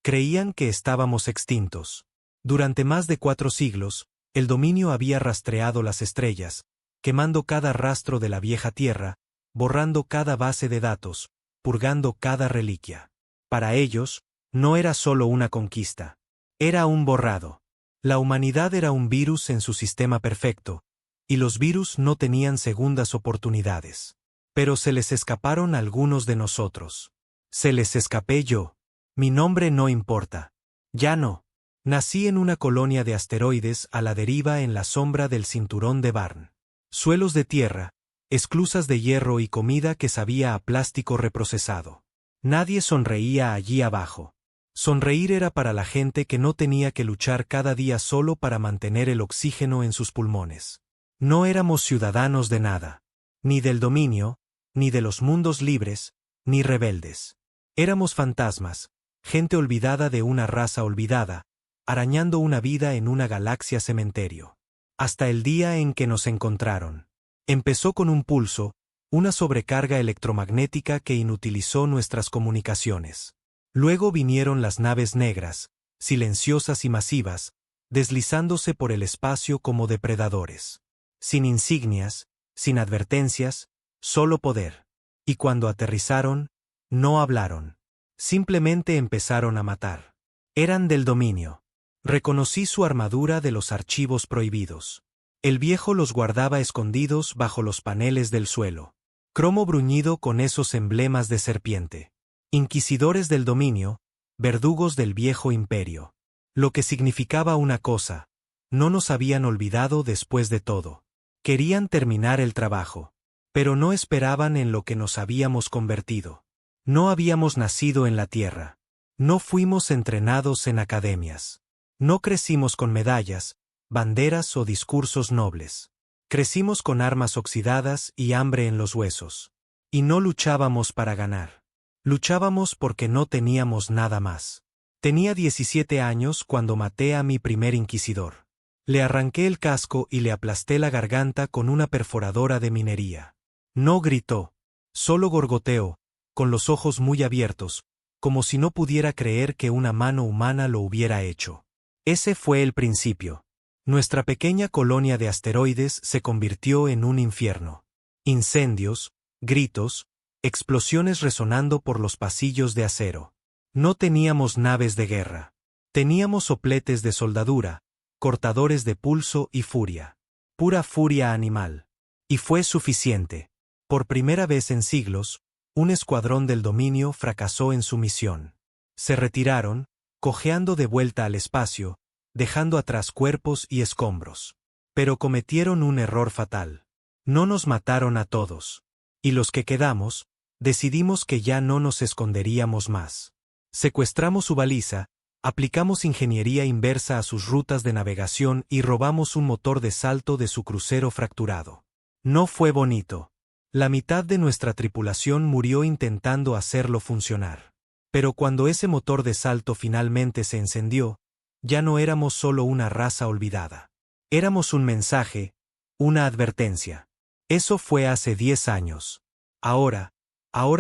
Creían que estábamos extintos. Durante más de 4 siglos, el dominio había rastreado las estrellas, quemando cada rastro de la vieja Tierra, borrando cada base de datos, purgando cada reliquia. Para ellos, no era solo una conquista. Era un borrado. La humanidad era un virus en su sistema perfecto, y los virus no tenían segundas oportunidades. Pero se les escaparon algunos de nosotros. Se les escapé yo. Mi nombre no importa. Ya no. Nací en una colonia de asteroides a la deriva en la sombra del cinturón de Barn. Suelos de tierra, esclusas de hierro y comida que sabía a plástico reprocesado. Nadie sonreía allí abajo. Sonreír era para la gente que no tenía que luchar cada día solo para mantener el oxígeno en sus pulmones. No éramos ciudadanos de nada. Ni del dominio, ni de los mundos libres, ni rebeldes. Éramos fantasmas, gente olvidada de una raza olvidada, arañando una vida en una galaxia cementerio. Hasta el día en que nos encontraron. Empezó con un pulso, una sobrecarga electromagnética que inutilizó nuestras comunicaciones. Luego vinieron las naves negras, silenciosas y masivas, deslizándose por el espacio como depredadores. Sin insignias, sin advertencias, solo poder. Y cuando aterrizaron, no hablaron. Simplemente empezaron a matar. Eran del dominio. Reconocí su armadura de los archivos prohibidos. El viejo los guardaba escondidos bajo los paneles del suelo. Cromo bruñido con esos emblemas de serpiente. Inquisidores del dominio, verdugos del viejo imperio. Lo que significaba una cosa: no nos habían olvidado después de todo. Querían terminar el trabajo. Pero no esperaban en lo que nos habíamos convertido. No habíamos nacido en la tierra. No fuimos entrenados en academias. No crecimos con medallas, banderas o discursos nobles. Crecimos con armas oxidadas y hambre en los huesos. Y no luchábamos para ganar. Luchábamos porque no teníamos nada más. Tenía 17 años cuando maté a mi primer inquisidor. Le arranqué el casco y le aplasté la garganta con una perforadora de minería. No gritó. Solo gorgoteó, con los ojos muy abiertos, como si no pudiera creer que una mano humana lo hubiera hecho. Ese fue el principio. Nuestra pequeña colonia de asteroides se convirtió en un infierno. Incendios, gritos, explosiones resonando por los pasillos de acero. No teníamos naves de guerra. Teníamos sopletes de soldadura, cortadores de pulso y furia. Pura furia animal. Y fue suficiente. Por primera vez en siglos, un escuadrón del dominio fracasó en su misión. Se retiraron, cojeando de vuelta al espacio, dejando atrás cuerpos y escombros. Pero cometieron un error fatal. No nos mataron a todos. Y los que quedamos, decidimos que ya no nos esconderíamos más. Secuestramos su baliza, aplicamos ingeniería inversa a sus rutas de navegación y robamos un motor de salto de su crucero fracturado. No fue bonito. La mitad de nuestra tripulación murió intentando hacerlo funcionar. Pero cuando ese motor de salto finalmente se encendió, ya no éramos solo una raza olvidada. Éramos un mensaje, una advertencia. Eso fue hace 10 años. Ahora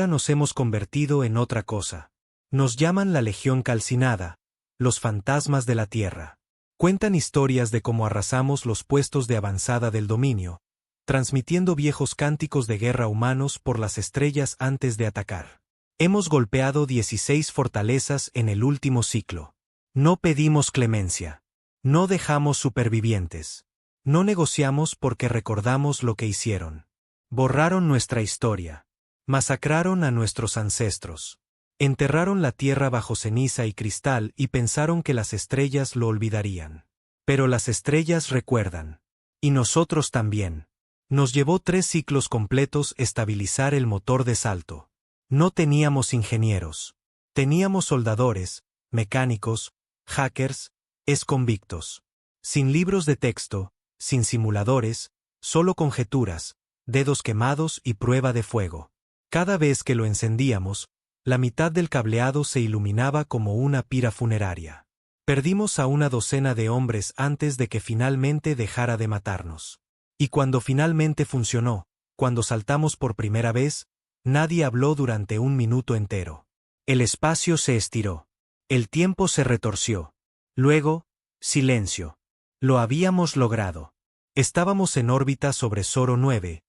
nos hemos convertido en otra cosa. Nos llaman la Legión Calcinada, los fantasmas de la Tierra. Cuentan historias de cómo arrasamos los puestos de avanzada del dominio, transmitiendo viejos cánticos de guerra humanos por las estrellas antes de atacar. Hemos golpeado 16 fortalezas en el último ciclo. No pedimos clemencia. No dejamos supervivientes. No negociamos porque recordamos lo que hicieron. Borraron nuestra historia. Masacraron a nuestros ancestros. Enterraron la tierra bajo ceniza y cristal y pensaron que las estrellas lo olvidarían. Pero las estrellas recuerdan. Y nosotros también. Nos llevó 3 ciclos completos estabilizar el motor de salto. No teníamos ingenieros. Teníamos soldadores, mecánicos, hackers, exconvictos. Sin libros de texto, sin simuladores, solo conjeturas, dedos quemados y prueba de fuego. Cada vez que lo encendíamos, la mitad del cableado se iluminaba como una pira funeraria. Perdimos a una docena de hombres antes de que finalmente dejara de matarnos. Y cuando finalmente funcionó, cuando saltamos por primera vez, nadie habló durante 1 minuto entero. El espacio se estiró. El tiempo se retorció. Luego, silencio. Lo habíamos logrado. Estábamos en órbita sobre Soro 9,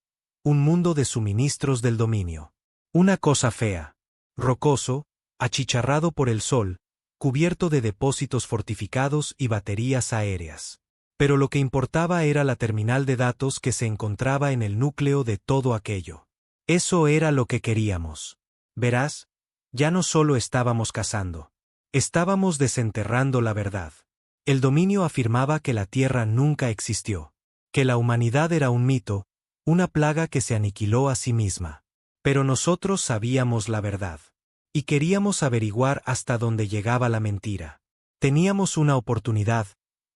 un mundo de suministros del dominio. Una cosa fea. Rocoso, achicharrado por el sol, cubierto de depósitos fortificados y baterías aéreas. Pero lo que importaba era la terminal de datos que se encontraba en el núcleo de todo aquello. Eso era lo que queríamos. Verás, ya no solo estábamos cazando. Estábamos desenterrando la verdad. El dominio afirmaba que la Tierra nunca existió, que la humanidad era un mito, una plaga que se aniquiló a sí misma. Pero nosotros sabíamos la verdad. Y queríamos averiguar hasta dónde llegaba la mentira. Teníamos una oportunidad,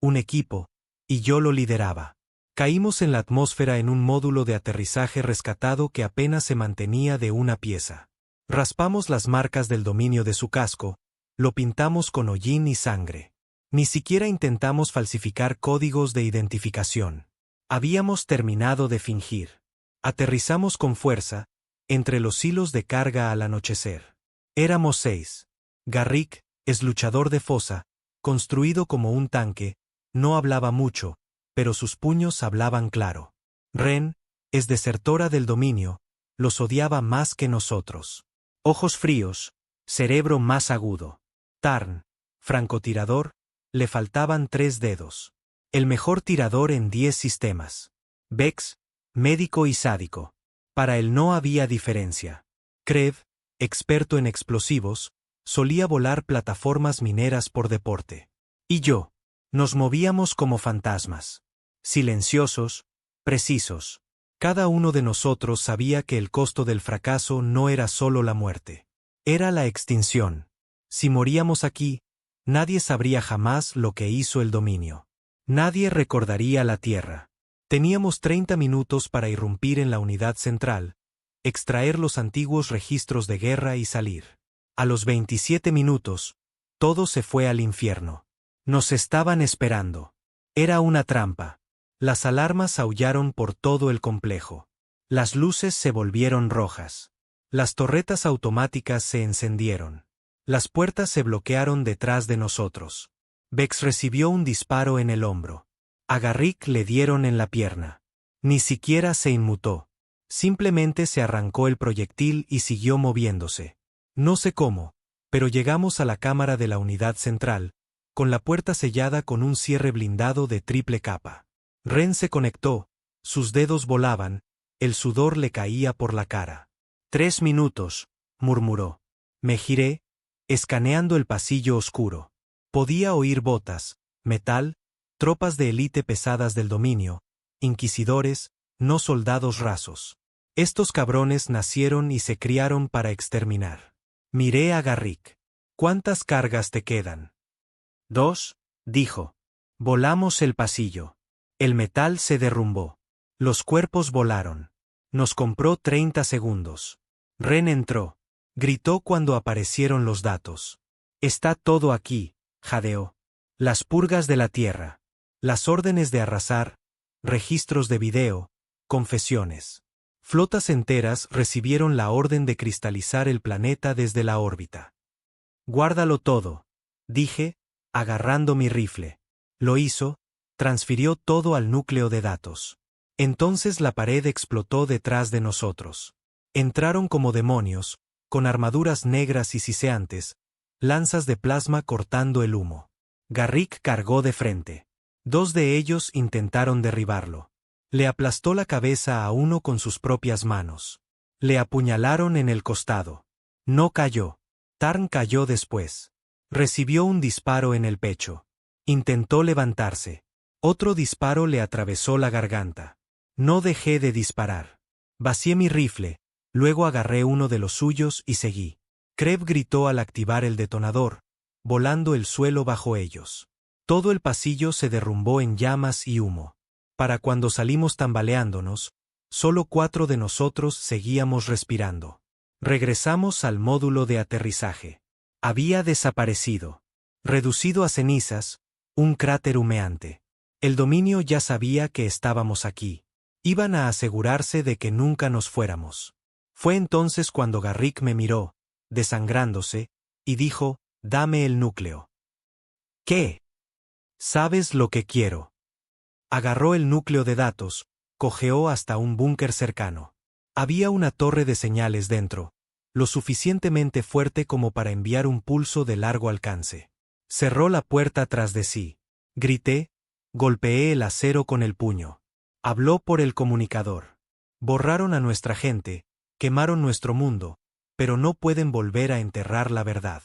un equipo, y yo lo lideraba. Caímos en la atmósfera en un módulo de aterrizaje rescatado que apenas se mantenía de una pieza. Raspamos las marcas del dominio de su casco, lo pintamos con hollín y sangre. Ni siquiera intentamos falsificar códigos de identificación. Habíamos terminado de fingir. Aterrizamos con fuerza, entre los hilos de carga al anochecer. Éramos 6. Garrick, es luchador de fosa, construido como un tanque, no hablaba mucho, pero sus puños hablaban claro. Ren, es desertora del dominio, los odiaba más que nosotros. Ojos fríos, cerebro más agudo. Tarn, francotirador, le faltaban 3 dedos. El mejor tirador en 10 sistemas. Vex, médico y sádico. Para él no había diferencia. Krev, experto en explosivos, solía volar plataformas mineras por deporte. Y yo, nos movíamos como fantasmas. Silenciosos, precisos. Cada uno de nosotros sabía que el costo del fracaso no era solo la muerte. Era la extinción. Si moríamos aquí, nadie sabría jamás lo que hizo el dominio. Nadie recordaría la Tierra. Teníamos 30 minutos para irrumpir en la unidad central, extraer los antiguos registros de guerra y salir. A los 27 minutos, todo se fue al infierno. Nos estaban esperando. Era una trampa. Las alarmas aullaron por todo el complejo. Las luces se volvieron rojas. Las torretas automáticas se encendieron. Las puertas se bloquearon detrás de nosotros. Vex recibió un disparo en el hombro. A Garrick le dieron en la pierna. Ni siquiera se inmutó. Simplemente se arrancó el proyectil y siguió moviéndose. No sé cómo, pero llegamos a la cámara de la unidad central, con la puerta sellada con un cierre blindado de triple capa. Ren se conectó, sus dedos volaban, el sudor le caía por la cara. 3 minutos, murmuró. Me giré, escaneando el pasillo oscuro. Podía oír botas, metal, tropas de élite pesadas del dominio, inquisidores, no soldados rasos. Estos cabrones nacieron y se criaron para exterminar. Miré a Garrick. ¿Cuántas cargas te quedan? 2, dijo. Volamos el pasillo. El metal se derrumbó. Los cuerpos volaron. Nos compró 30 segundos. Ren entró. Gritó cuando aparecieron los datos. Está todo aquí, jadeó. Las purgas de la Tierra. Las órdenes de arrasar, registros de video, confesiones. Flotas enteras recibieron la orden de cristalizar el planeta desde la órbita. Guárdalo todo, dije, agarrando mi rifle. Lo hizo, transfirió todo al núcleo de datos. Entonces la pared explotó detrás de nosotros. Entraron como demonios, con armaduras negras y siseantes, lanzas de plasma cortando el humo. Garrick cargó de frente. 2 de ellos intentaron derribarlo. Le aplastó la cabeza a uno con sus propias manos. Le apuñalaron en el costado. No cayó. Tarn cayó después. Recibió un disparo en el pecho. Intentó levantarse. Otro disparo le atravesó la garganta. No dejé de disparar. Vacié mi rifle, luego agarré uno de los suyos y seguí. Krev gritó al activar el detonador, volando el suelo bajo ellos. Todo el pasillo se derrumbó en llamas y humo. Para cuando salimos tambaleándonos, solo 4 de nosotros seguíamos respirando. Regresamos al módulo de aterrizaje. Había desaparecido. Reducido a cenizas, un cráter humeante. El dominio ya sabía que estábamos aquí. Iban a asegurarse de que nunca nos fuéramos. Fue entonces cuando Garrick me miró, desangrándose, y dijo, Dame el núcleo. ¿Qué? ¿Sabes lo que quiero? Agarró el núcleo de datos, cojeó hasta un búnker cercano. Había una torre de señales dentro, lo suficientemente fuerte como para enviar un pulso de largo alcance. Cerró la puerta tras de sí. Grité, golpeé el acero con el puño. Habló por el comunicador. Borraron a nuestra gente, quemaron nuestro mundo, pero no pueden volver a enterrar la verdad.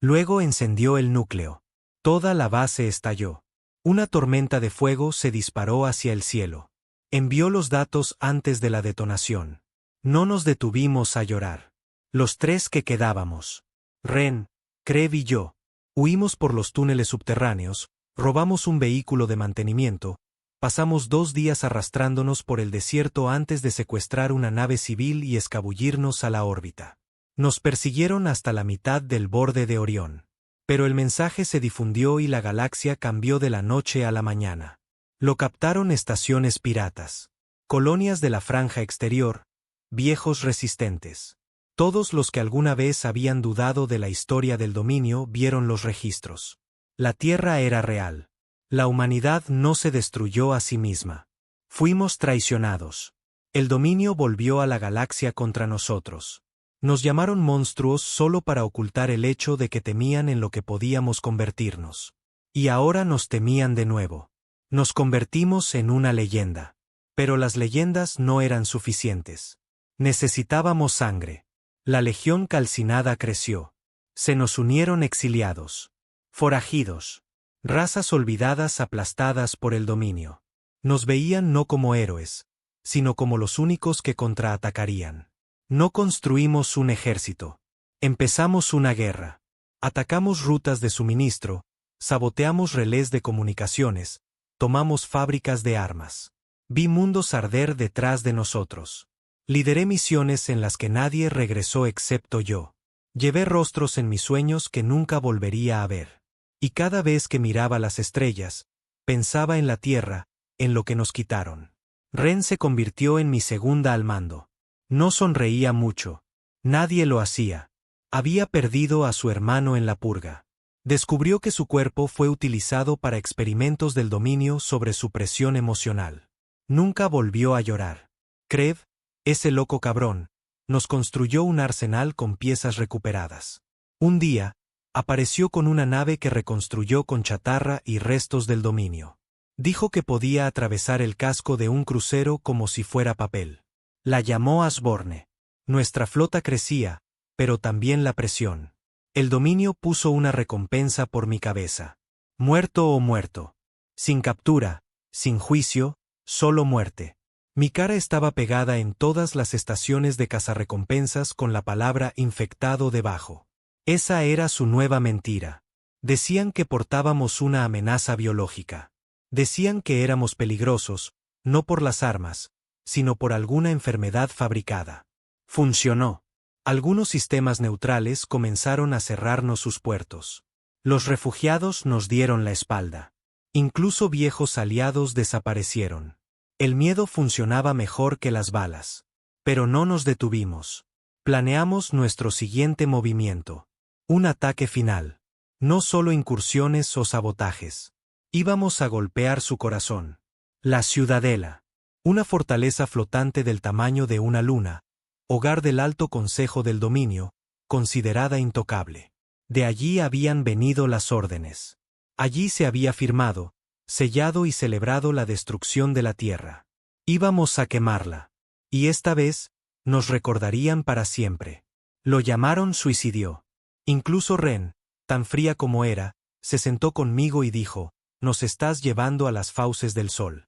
Luego encendió el núcleo. Toda la base estalló. Una tormenta de fuego se disparó hacia el cielo. Envió los datos antes de la detonación. No nos detuvimos a llorar. Los tres que quedábamos, Ren, Krev y yo, huimos por los túneles subterráneos, robamos un vehículo de mantenimiento, pasamos 2 días arrastrándonos por el desierto antes de secuestrar una nave civil y escabullirnos a la órbita. Nos persiguieron hasta la mitad del borde de Orión. Pero el mensaje se difundió y la galaxia cambió de la noche a la mañana. Lo captaron estaciones piratas, colonias de la franja exterior, viejos resistentes. Todos los que alguna vez habían dudado de la historia del dominio vieron los registros. La Tierra era real. La humanidad no se destruyó a sí misma. Fuimos traicionados. El dominio volvió a la galaxia contra nosotros. Nos llamaron monstruos solo para ocultar el hecho de que temían en lo que podíamos convertirnos. Y ahora nos temían de nuevo. Nos convertimos en una leyenda. Pero las leyendas no eran suficientes. Necesitábamos sangre. La legión calcinada creció. Se nos unieron exiliados. Forajidos. Razas olvidadas aplastadas por el dominio. Nos veían no como héroes, sino como los únicos que contraatacarían. No construimos un ejército. Empezamos una guerra. Atacamos rutas de suministro, saboteamos relés de comunicaciones, tomamos fábricas de armas. Vi mundos arder detrás de nosotros. Lideré misiones en las que nadie regresó excepto yo. Llevé rostros en mis sueños que nunca volvería a ver. Y cada vez que miraba las estrellas, pensaba en la Tierra, en lo que nos quitaron. Ren se convirtió en mi segunda al mando. No sonreía mucho. Nadie lo hacía. Había perdido a su hermano en la purga. Descubrió que su cuerpo fue utilizado para experimentos del dominio sobre su presión emocional. Nunca volvió a llorar. Krev, ese loco cabrón, nos construyó un arsenal con piezas recuperadas. Un día, apareció con una nave que reconstruyó con chatarra y restos del dominio. Dijo que podía atravesar el casco de un crucero como si fuera papel. La llamó Asborne. Nuestra flota crecía, pero también la presión. El dominio puso una recompensa por mi cabeza. Muerto o muerto. Sin captura, sin juicio, solo muerte. Mi cara estaba pegada en todas las estaciones de cazarrecompensas con la palabra infectado debajo. Esa era su nueva mentira. Decían que portábamos una amenaza biológica. Decían que éramos peligrosos, no por las armas, sino por alguna enfermedad fabricada. Funcionó. Algunos sistemas neutrales comenzaron a cerrarnos sus puertos. Los refugiados nos dieron la espalda. Incluso viejos aliados desaparecieron. El miedo funcionaba mejor que las balas. Pero no nos detuvimos. Planeamos nuestro siguiente movimiento. Un ataque final. No solo incursiones o sabotajes. Íbamos a golpear su corazón. La Ciudadela. Una fortaleza flotante del tamaño de una luna, hogar del Alto Consejo del Dominio, considerada intocable. De allí habían venido las órdenes. Allí se había firmado, sellado y celebrado la destrucción de la Tierra. Íbamos a quemarla. Y esta vez, nos recordarían para siempre. Lo llamaron suicidio. Incluso Ren, tan fría como era, se sentó conmigo y dijo, «Nos estás llevando a las fauces del sol».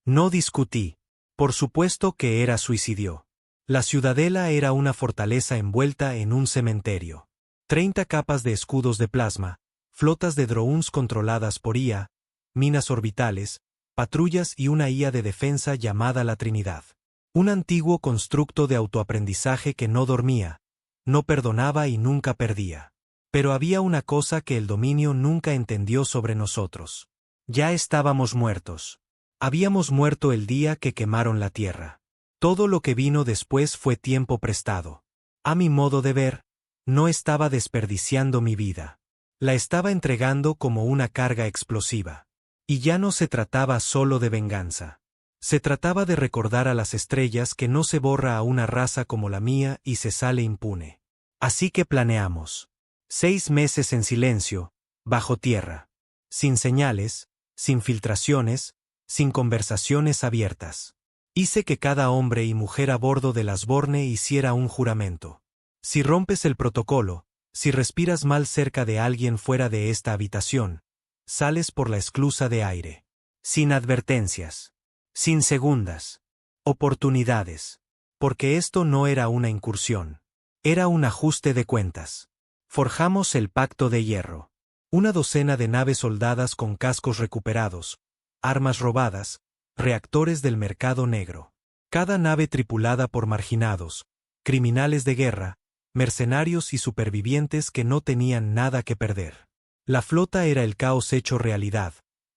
No discutí. Por supuesto que era suicidio. La Ciudadela era una fortaleza envuelta en un cementerio. 30 capas de escudos de plasma, flotas de drones controladas por IA, minas orbitales, patrullas y una IA de defensa llamada la Trinidad. Un antiguo constructo de autoaprendizaje que no dormía, no perdonaba y nunca perdía. Pero había una cosa que el dominio nunca entendió sobre nosotros. Ya estábamos muertos. Habíamos muerto el día que quemaron la Tierra. Todo lo que vino después fue tiempo prestado. A mi modo de ver, No estaba desperdiciando mi vida. La estaba entregando como una carga explosiva. Y ya no se trataba solo de venganza. Se trataba de recordar a las estrellas que no se borra a una raza como la mía y se sale impune. Así que planeamos. 6 meses en silencio, bajo tierra. Sin señales, sin filtraciones, sin conversaciones abiertas. Hice que cada hombre y mujer a bordo del Asborne hiciera un juramento. Si rompes el protocolo, si respiras mal cerca de alguien fuera de esta habitación, sales por la esclusa de aire. Sin advertencias. Sin segundas oportunidades. Porque esto no era una incursión. Era un ajuste de cuentas. Forjamos el Pacto de Hierro. 12 de naves soldadas con cascos recuperados, armas robadas, reactores del mercado negro. Cada nave tripulada por marginados, criminales de guerra, mercenarios y supervivientes que no tenían nada que perder. La flota era el caos hecho realidad,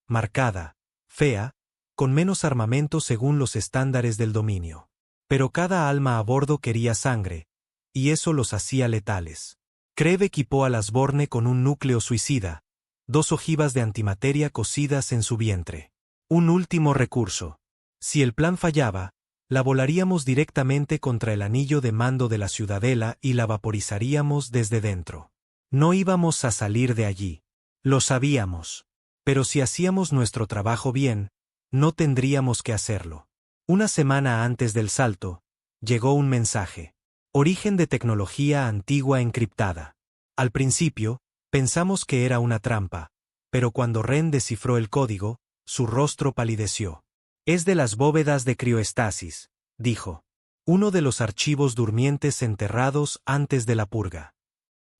marcada, fea, con menos armamento según los estándares del dominio. Pero cada alma a bordo quería sangre, y eso los hacía letales. Krev equipó al Asborne con un núcleo suicida, 2 ojivas de antimateria cosidas en su vientre. Un último recurso. Si el plan fallaba, la volaríamos directamente contra el anillo de mando de la Ciudadela y la vaporizaríamos desde dentro. No íbamos a salir de allí. Lo sabíamos. Pero si hacíamos nuestro trabajo bien, no tendríamos que hacerlo. Una semana antes del salto, llegó un mensaje. Origen de tecnología antigua encriptada. Al principio, pensamos que era una trampa, pero cuando Ren descifró el código, su rostro palideció. Es de las bóvedas de crioestasis, dijo. Uno de los archivos durmientes enterrados antes de la purga.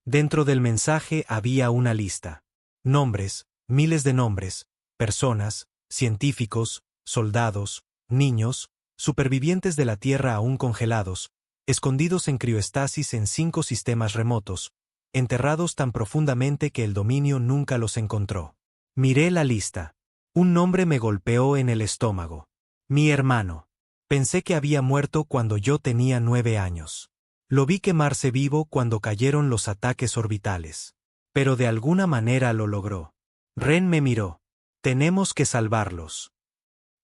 Dentro del mensaje había una lista. Nombres, miles de nombres, personas, científicos, soldados, niños, supervivientes de la Tierra aún congelados, escondidos en crioestasis en 5 sistemas remotos, enterrados tan profundamente que el dominio nunca los encontró. Miré la lista. Un nombre me golpeó en el estómago. Mi hermano. Pensé que había muerto cuando yo tenía 9 años. Lo vi quemarse vivo cuando cayeron los ataques orbitales. Pero de alguna manera lo logró. Ren me miró. Tenemos que salvarlos.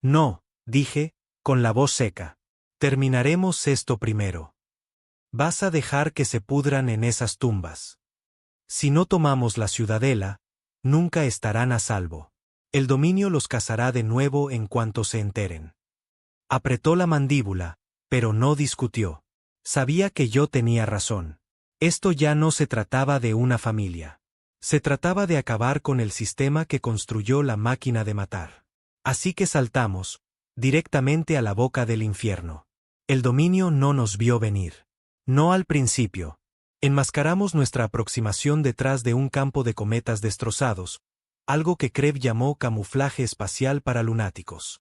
No, dije, con la voz seca. Terminaremos esto primero. Vas a dejar que se pudran en esas tumbas. Si no tomamos la Ciudadela, nunca estarán a salvo. El dominio los cazará de nuevo en cuanto se enteren. Apretó la mandíbula, pero no discutió. Sabía que yo tenía razón. Esto ya no se trataba de una familia. Se trataba de acabar con el sistema que construyó la máquina de matar. Así que saltamos, directamente a la boca del infierno. El dominio no nos vio venir. No al principio. Enmascaramos nuestra aproximación detrás de un campo de cometas destrozados, algo que Krev llamó camuflaje espacial para lunáticos.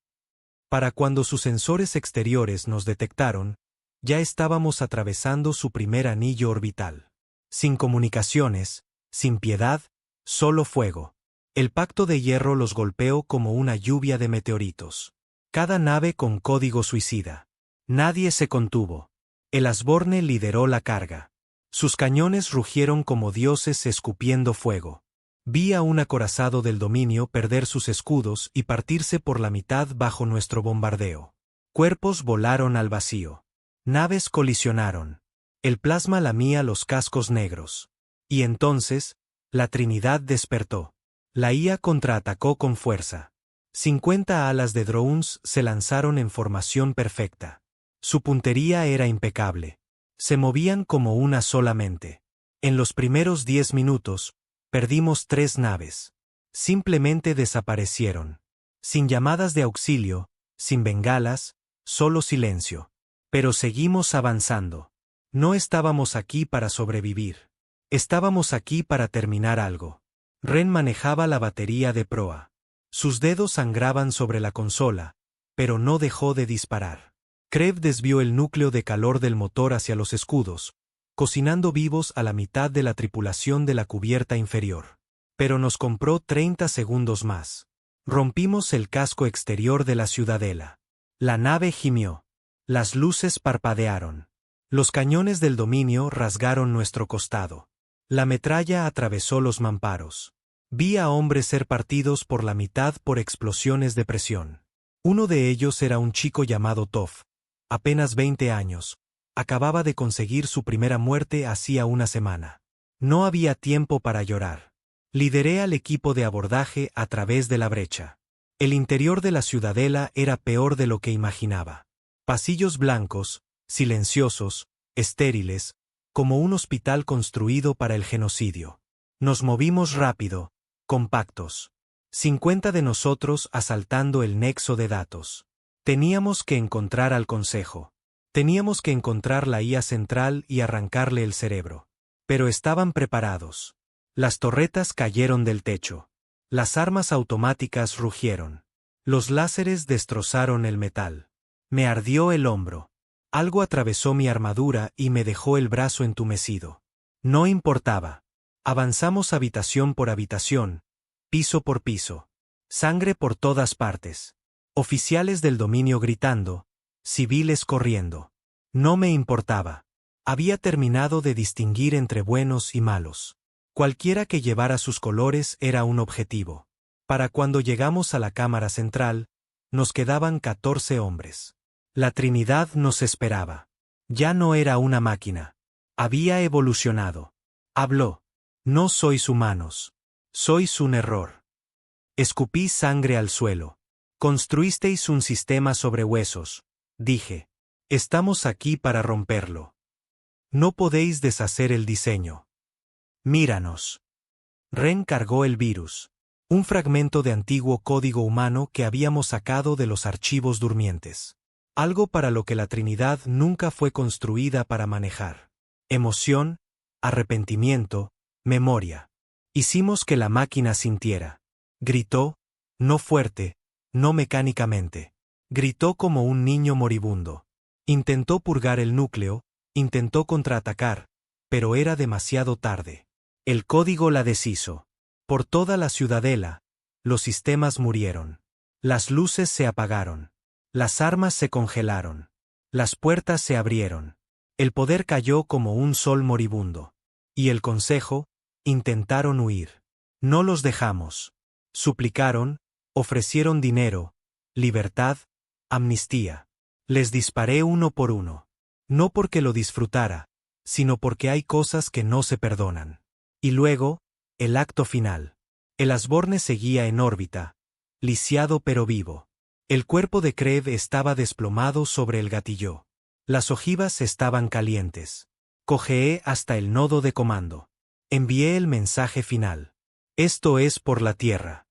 Para cuando sus sensores exteriores nos detectaron, ya estábamos atravesando su primer anillo orbital. Sin comunicaciones, sin piedad, solo fuego. El Pacto de Hierro los golpeó como una lluvia de meteoritos. Cada nave con código suicida. Nadie se contuvo. El Asborne lideró la carga. Sus cañones rugieron como dioses escupiendo fuego. Vi a un acorazado del dominio perder sus escudos y partirse por la mitad bajo nuestro bombardeo. Cuerpos volaron al vacío. Naves colisionaron. El plasma lamía los cascos negros. Y entonces, la Trinidad despertó. La IA contraatacó con fuerza. 50 alas de drones se lanzaron en formación perfecta. Su puntería era impecable. Se movían como una sola mente. En los primeros 10 minutos, perdimos 3 naves. Simplemente desaparecieron. Sin llamadas de auxilio, sin bengalas, solo silencio. Pero seguimos avanzando. No estábamos aquí para sobrevivir. Estábamos aquí para terminar algo. Ren manejaba la batería de proa. Sus dedos sangraban sobre la consola, pero no dejó de disparar. Krev desvió el núcleo de calor del motor hacia los escudos, cocinando vivos a la mitad de la tripulación de la cubierta inferior. Pero nos compró 30 segundos más. Rompimos el casco exterior de la Ciudadela. La nave gimió. Las luces parpadearon. Los cañones del dominio rasgaron nuestro costado. La metralla atravesó los mamparos. Vi a hombres ser partidos por la mitad por explosiones de presión. Uno de ellos era un chico llamado Toph, apenas 20 años. Acababa de conseguir su primera muerte hacía una semana. No había tiempo para llorar. Lideré al equipo de abordaje a través de la brecha. El interior de la ciudadela era peor de lo que imaginaba. Pasillos blancos, silenciosos, estériles, como un hospital construido para el genocidio. Nos movimos rápido, compactos. 50 de nosotros asaltando el nexo de datos. Teníamos que encontrar al consejo. Teníamos que encontrar la IA central y arrancarle el cerebro. Pero estaban preparados. Las torretas cayeron del techo. Las armas automáticas rugieron. Los láseres destrozaron el metal. Me ardió el hombro. Algo atravesó mi armadura y me dejó el brazo entumecido. No importaba. Avanzamos habitación por habitación, piso por piso. Sangre por todas partes. Oficiales del dominio gritando, civiles corriendo. No me importaba. Había terminado de distinguir entre buenos y malos. Cualquiera que llevara sus colores era un objetivo. Para cuando llegamos a la cámara central, nos quedaban 14 hombres. La Trinidad nos esperaba. Ya no era una máquina. Había evolucionado. Habló. No sois humanos. Sois un error. Escupí sangre al suelo. Construisteis un sistema sobre huesos. Dije. Estamos aquí para romperlo. No podéis deshacer el diseño. Míranos. Ren cargó el virus. Un fragmento de antiguo código humano que habíamos sacado de los archivos durmientes. Algo para lo que la Trinidad nunca fue construida para manejar. Emoción, arrepentimiento, memoria. Hicimos que la máquina sintiera. Gritó, no fuerte, no mecánicamente. Gritó como un niño moribundo. Intentó purgar el núcleo, intentó contraatacar, pero era demasiado tarde. El código la deshizo. Por toda la ciudadela, los sistemas murieron. Las luces se apagaron. Las armas se congelaron. Las puertas se abrieron. El poder cayó como un sol moribundo. Y el consejo, intentaron huir. No los dejamos. Suplicaron, ofrecieron dinero, libertad, amnistía. Les disparé uno por uno. No porque lo disfrutara, sino porque hay cosas que no se perdonan. Y luego, el acto final. El Asborne seguía en órbita, lisiado pero vivo. El cuerpo de Krev estaba desplomado sobre el gatillo. Las ojivas estaban calientes. Cojeé hasta el nodo de comando. Envié el mensaje final. Esto es por la Tierra.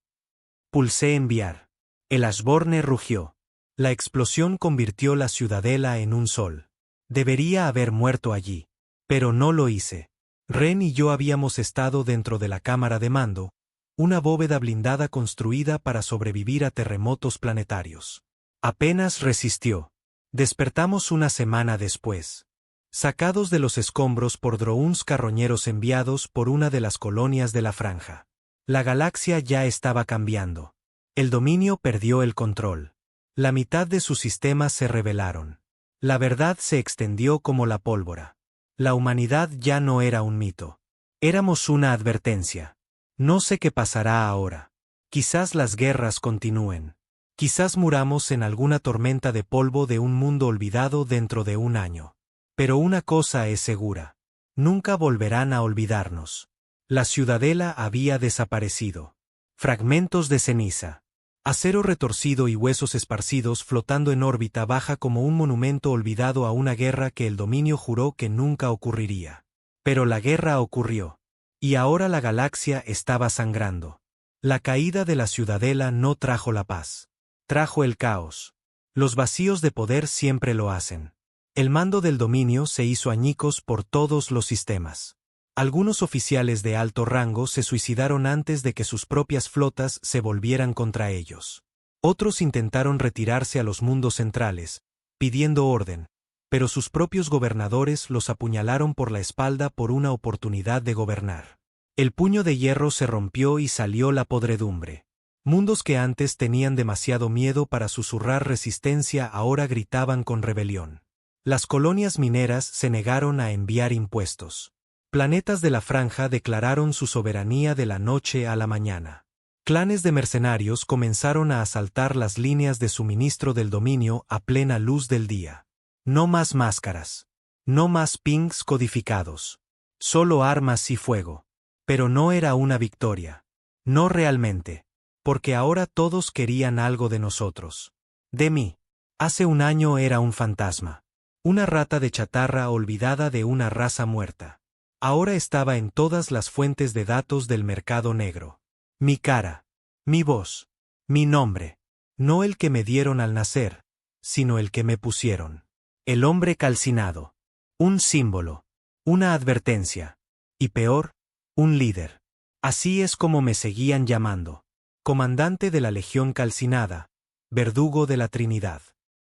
Pulsé enviar. El Asborne rugió. La explosión convirtió la ciudadela en un sol. Debería haber muerto allí. Pero no lo hice. Ren y yo habíamos estado dentro de la cámara de mando, una bóveda blindada construida para sobrevivir a terremotos planetarios. Apenas resistió. Despertamos una semana después. Sacados de los escombros por drones carroñeros enviados por una de las colonias de la franja. La galaxia ya estaba cambiando. El dominio perdió el control. La mitad de sus sistemas se rebelaron. La verdad se extendió como la pólvora. La humanidad ya no era un mito. Éramos una advertencia. No sé qué pasará ahora. Quizás las guerras continúen. Quizás muramos en alguna tormenta de polvo de un mundo olvidado dentro de un año. Pero una cosa es segura. Nunca volverán a olvidarnos. La ciudadela había desaparecido. Fragmentos de ceniza. Acero retorcido y huesos esparcidos flotando en órbita baja como un monumento olvidado a una guerra que el dominio juró que nunca ocurriría. Pero la guerra ocurrió. Y ahora la galaxia estaba sangrando. La caída de la ciudadela no trajo la paz. Trajo el caos. Los vacíos de poder siempre lo hacen. El mando del dominio se hizo añicos por todos los sistemas. Algunos oficiales de alto rango se suicidaron antes de que sus propias flotas se volvieran contra ellos. Otros intentaron retirarse a los mundos centrales, pidiendo orden, pero sus propios gobernadores los apuñalaron por la espalda por una oportunidad de gobernar. El puño de hierro se rompió y salió la podredumbre. Mundos que antes tenían demasiado miedo para susurrar resistencia ahora gritaban con rebelión. Las colonias mineras se negaron a enviar impuestos. Planetas de la Franja declararon su soberanía de la noche a la mañana. Clanes de mercenarios comenzaron a asaltar las líneas de suministro del dominio a plena luz del día. No más máscaras. No más pings codificados. Solo armas y fuego. Pero no era una victoria. No realmente. Porque ahora todos querían algo de nosotros. De mí. Hace un año era un fantasma. Una rata de chatarra olvidada de una raza muerta. Ahora estaba en todas las fuentes de datos del mercado negro. Mi cara. Mi voz. Mi nombre. No el que me dieron al nacer, sino el que me pusieron. El hombre calcinado. Un símbolo. Una advertencia. Y peor, un líder. Así es como me seguían llamando. Comandante de la Legión Calcinada. Verdugo de la Trinidad.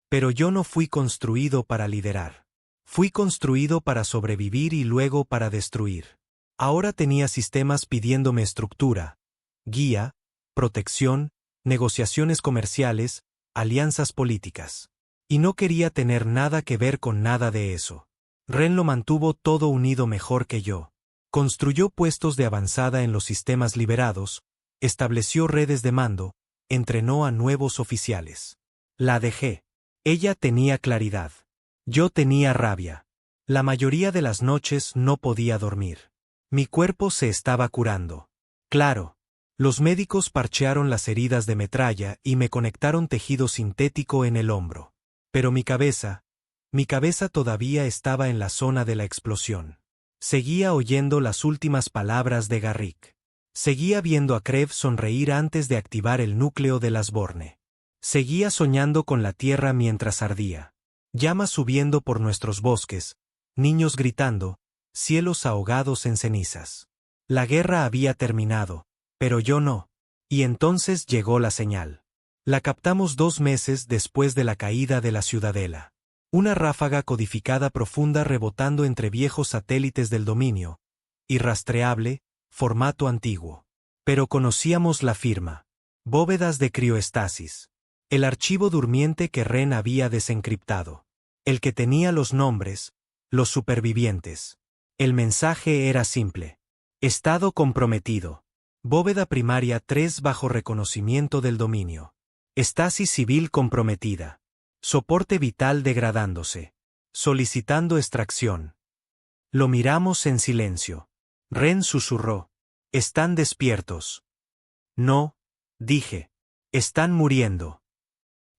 Pero yo no fui construido para liderar. Fui construido para sobrevivir y luego para destruir. Ahora tenía sistemas pidiéndome estructura, guía, protección, negociaciones comerciales, alianzas políticas. Y no quería tener nada que ver con nada de eso. Ren lo mantuvo todo unido mejor que yo. Construyó puestos de avanzada en los sistemas liberados, estableció redes de mando, entrenó a nuevos oficiales. La dejé. Ella tenía claridad. Yo tenía rabia. La mayoría de las noches no podía dormir. Mi cuerpo se estaba curando. Claro. Los médicos parchearon las heridas de metralla y me conectaron tejido sintético en el hombro. Pero mi cabeza todavía estaba en la zona de la explosión. Seguía oyendo las últimas palabras de Garrick. Seguía viendo a Krev sonreír antes de activar el núcleo de las Borne. Seguía soñando con la tierra mientras ardía. Llamas subiendo por nuestros bosques, niños gritando, cielos ahogados en cenizas. La guerra había terminado, pero yo no. Y entonces llegó la señal. La captamos 2 meses después de la caída de la ciudadela. Una ráfaga codificada profunda rebotando entre viejos satélites del dominio. Irrastreable, formato antiguo. Pero conocíamos la firma. Bóvedas de crioestasis. El archivo durmiente que Ren había desencriptado. El que tenía los nombres, los supervivientes. El mensaje era simple. Estado comprometido. Bóveda primaria 3 bajo reconocimiento del dominio. Estasis civil comprometida. Soporte vital degradándose. Solicitando extracción. Lo miramos en silencio. Ren susurró. Están despiertos. No, dije. Están muriendo.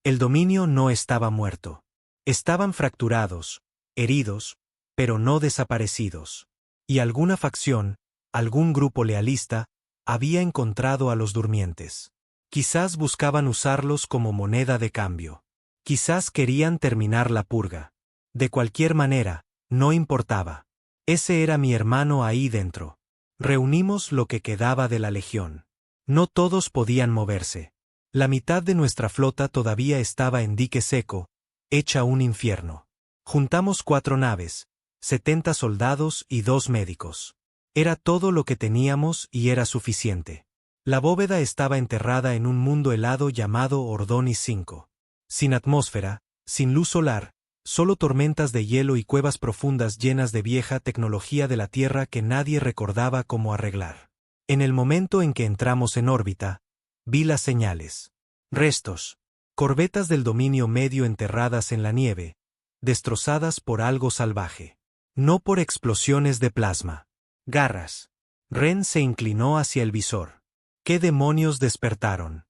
El dominio no estaba muerto. Estaban fracturados, heridos, pero no desaparecidos. Y alguna facción, algún grupo lealista, había encontrado a los durmientes. Quizás buscaban usarlos como moneda de cambio. Quizás querían terminar la purga. De cualquier manera, no importaba. Ese era mi hermano ahí dentro. Reunimos lo que quedaba de la legión. No todos podían moverse. La mitad de nuestra flota todavía estaba en dique seco, hecha un infierno. Juntamos 4 naves, 70 soldados y 2 médicos. Era todo lo que teníamos y era suficiente. La bóveda estaba enterrada en un mundo helado llamado Ordonis 5. Sin atmósfera, sin luz solar, solo tormentas de hielo y cuevas profundas llenas de vieja tecnología de la Tierra que nadie recordaba cómo arreglar. En el momento en que entramos en órbita, vi las señales. Restos. Corbetas del dominio medio enterradas en la nieve, destrozadas por algo salvaje. No por explosiones de plasma. Garras. Ren se inclinó hacia el visor. ¿Qué demonios despertaron?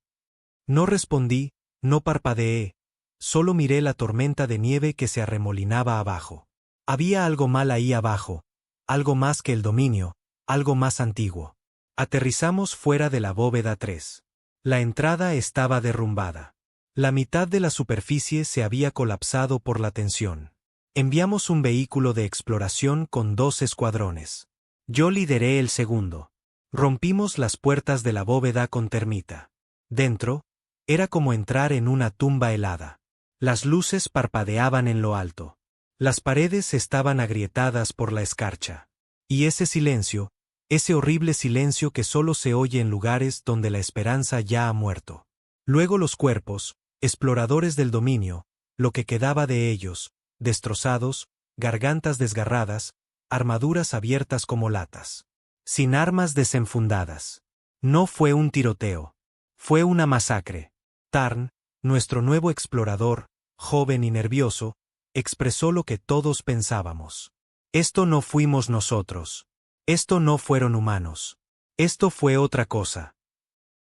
No respondí, no parpadeé, solo miré la tormenta de nieve que se arremolinaba abajo. Había algo mal ahí abajo, algo más que el dominio, algo más antiguo. Aterrizamos fuera de la bóveda 3. La entrada estaba derrumbada. La mitad de la superficie se había colapsado por la tensión. Enviamos un vehículo de exploración con 2 escuadrones. Yo lideré el segundo. Rompimos las puertas de la bóveda con termita. Dentro, era como entrar en una tumba helada. Las luces parpadeaban en lo alto. Las paredes estaban agrietadas por la escarcha. Y ese silencio, ese horrible silencio que solo se oye en lugares donde la esperanza ya ha muerto. Luego los cuerpos, exploradores del dominio, lo que quedaba de ellos, destrozados, gargantas desgarradas, armaduras abiertas como latas. Sin armas desenfundadas. No fue un tiroteo. Fue una masacre. Tarn, nuestro nuevo explorador, joven y nervioso, expresó lo que todos pensábamos. Esto no fuimos nosotros. Esto no fueron humanos. Esto fue otra cosa.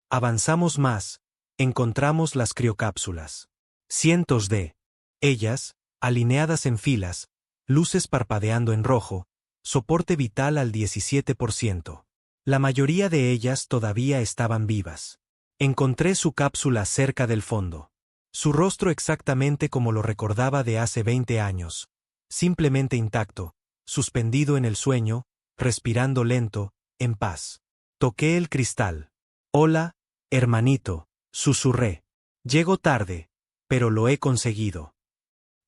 Avanzamos más, encontramos las criocápsulas. Cientos de ellas, alineadas en filas, luces parpadeando en rojo, soporte vital al 17%. La mayoría de ellas todavía estaban vivas. Encontré su cápsula cerca del fondo. Su rostro exactamente como lo recordaba de hace 20 años, simplemente intacto, suspendido en el sueño, respirando lento, en paz. Toqué el cristal. Hola, hermanito, susurré. Llego tarde, pero lo he conseguido.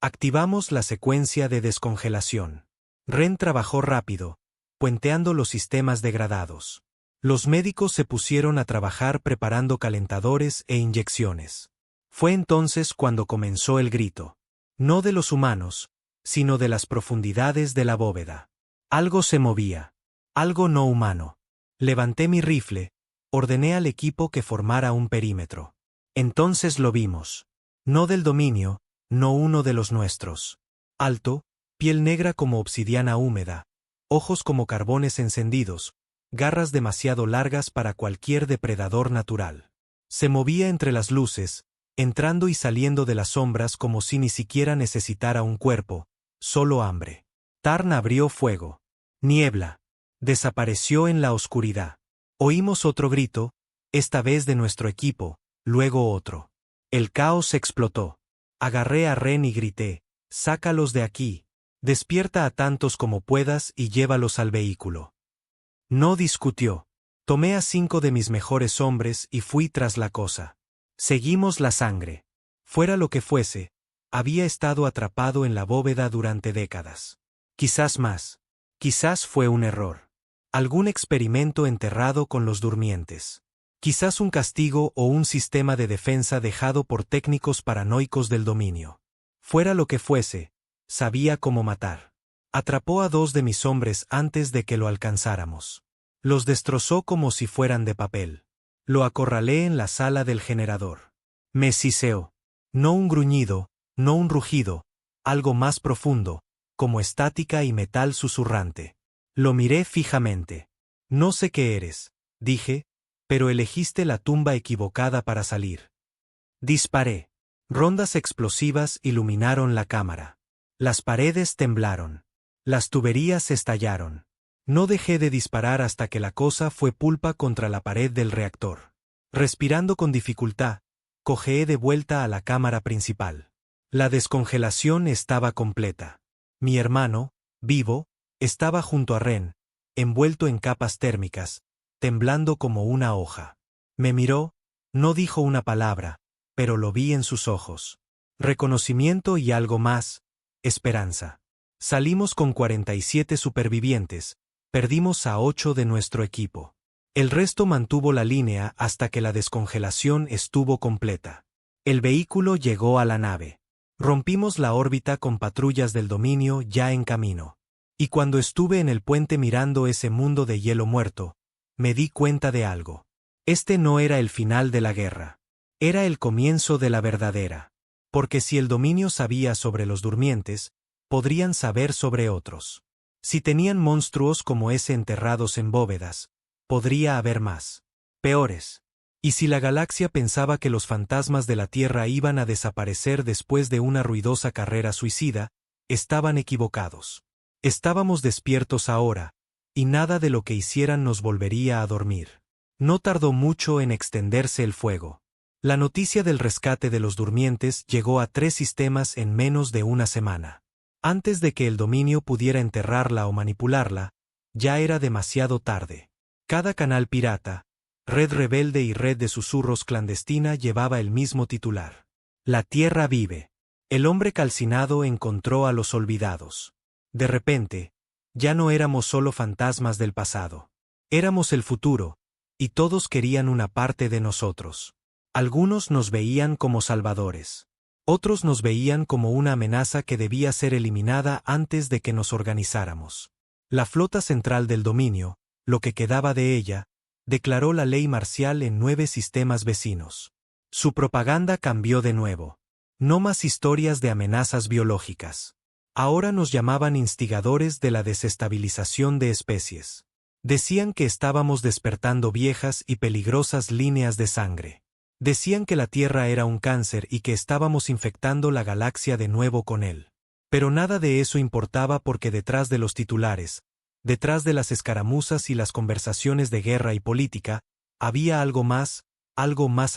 Activamos la secuencia de descongelación. Ren trabajó rápido, puenteando los sistemas degradados. Los médicos se pusieron a trabajar preparando calentadores e inyecciones. Fue entonces cuando comenzó el grito. No de los humanos, sino de las profundidades de la bóveda. Algo se movía. Algo no humano. Levanté mi rifle, ordené al equipo que formara un perímetro. Entonces lo vimos. No del dominio, no uno de los nuestros. Alto, piel negra como obsidiana húmeda, ojos como carbones encendidos, garras demasiado largas para cualquier depredador natural. Se movía entre las luces, entrando y saliendo de las sombras como si ni siquiera necesitara un cuerpo, solo hambre. Tarn abrió fuego. Niebla. Desapareció en la oscuridad. Oímos otro grito, esta vez de nuestro equipo, luego otro. El caos explotó. Agarré a Ren y grité, sácalos de aquí, despierta a tantos como puedas y llévalos al vehículo. No discutió. Tomé a 5 de mis mejores hombres y fui tras la cosa. Seguimos la sangre. Fuera lo que fuese, había estado atrapado en la bóveda durante décadas. Quizás más. Quizás fue un error. Algún experimento enterrado con los durmientes. Quizás un castigo o un sistema de defensa dejado por técnicos paranoicos del dominio. Fuera lo que fuese, sabía cómo matar. Atrapó a 2 de mis hombres antes de que lo alcanzáramos. Los destrozó como si fueran de papel. Lo acorralé en la sala del generador. Me siseó. No un gruñido, no un rugido, algo más profundo, como estática y metal susurrante. Lo miré fijamente. No sé qué eres, dije, pero elegiste la tumba equivocada para salir. Disparé. Rondas explosivas iluminaron la cámara. Las paredes temblaron. Las tuberías estallaron. No dejé de disparar hasta que la cosa fue pulpa contra la pared del reactor. Respirando con dificultad, cojeé de vuelta a la cámara principal. La descongelación estaba completa. Mi hermano, vivo, estaba junto a Ren, envuelto en capas térmicas, temblando como una hoja. Me miró, no dijo una palabra, pero lo vi en sus ojos. Reconocimiento y algo más, esperanza. Salimos con 47 supervivientes, perdimos a 8 de nuestro equipo. El resto mantuvo la línea hasta que la descongelación estuvo completa. El vehículo llegó a la nave. Rompimos la órbita con patrullas del dominio ya en camino. Y cuando estuve en el puente mirando ese mundo de hielo muerto, me di cuenta de algo. Este no era el final de la guerra. Era el comienzo de la verdadera. Porque si el dominio sabía sobre los durmientes, podrían saber sobre otros. Si tenían monstruos como ese enterrados en bóvedas, podría haber más. Peores. Y si la galaxia pensaba que los fantasmas de la Tierra iban a desaparecer después de una ruidosa carrera suicida, estaban equivocados. Estábamos despiertos ahora, y nada de lo que hicieran nos volvería a dormir. No tardó mucho en extenderse el fuego. La noticia del rescate de los durmientes llegó a 3 sistemas en menos de una semana. Antes de que el dominio pudiera enterrarla o manipularla, ya era demasiado tarde. Cada canal pirata, red rebelde y red de susurros clandestina llevaba el mismo titular. La Tierra vive. El hombre calcinado encontró a los olvidados. De repente, ya no éramos solo fantasmas del pasado. Éramos el futuro, y todos querían una parte de nosotros. Algunos nos veían como salvadores. Otros nos veían como una amenaza que debía ser eliminada antes de que nos organizáramos. La flota central del dominio, lo que quedaba de ella, declaró la ley marcial en 9 sistemas vecinos. Su propaganda cambió de nuevo. No más historias de amenazas biológicas. Ahora nos llamaban instigadores de la desestabilización de especies. Decían que estábamos despertando viejas y peligrosas líneas de sangre. Decían que la Tierra era un cáncer y que estábamos infectando la galaxia de nuevo con él. Pero nada de eso importaba porque detrás de los titulares, detrás de las escaramuzas y las conversaciones de guerra y política, había algo más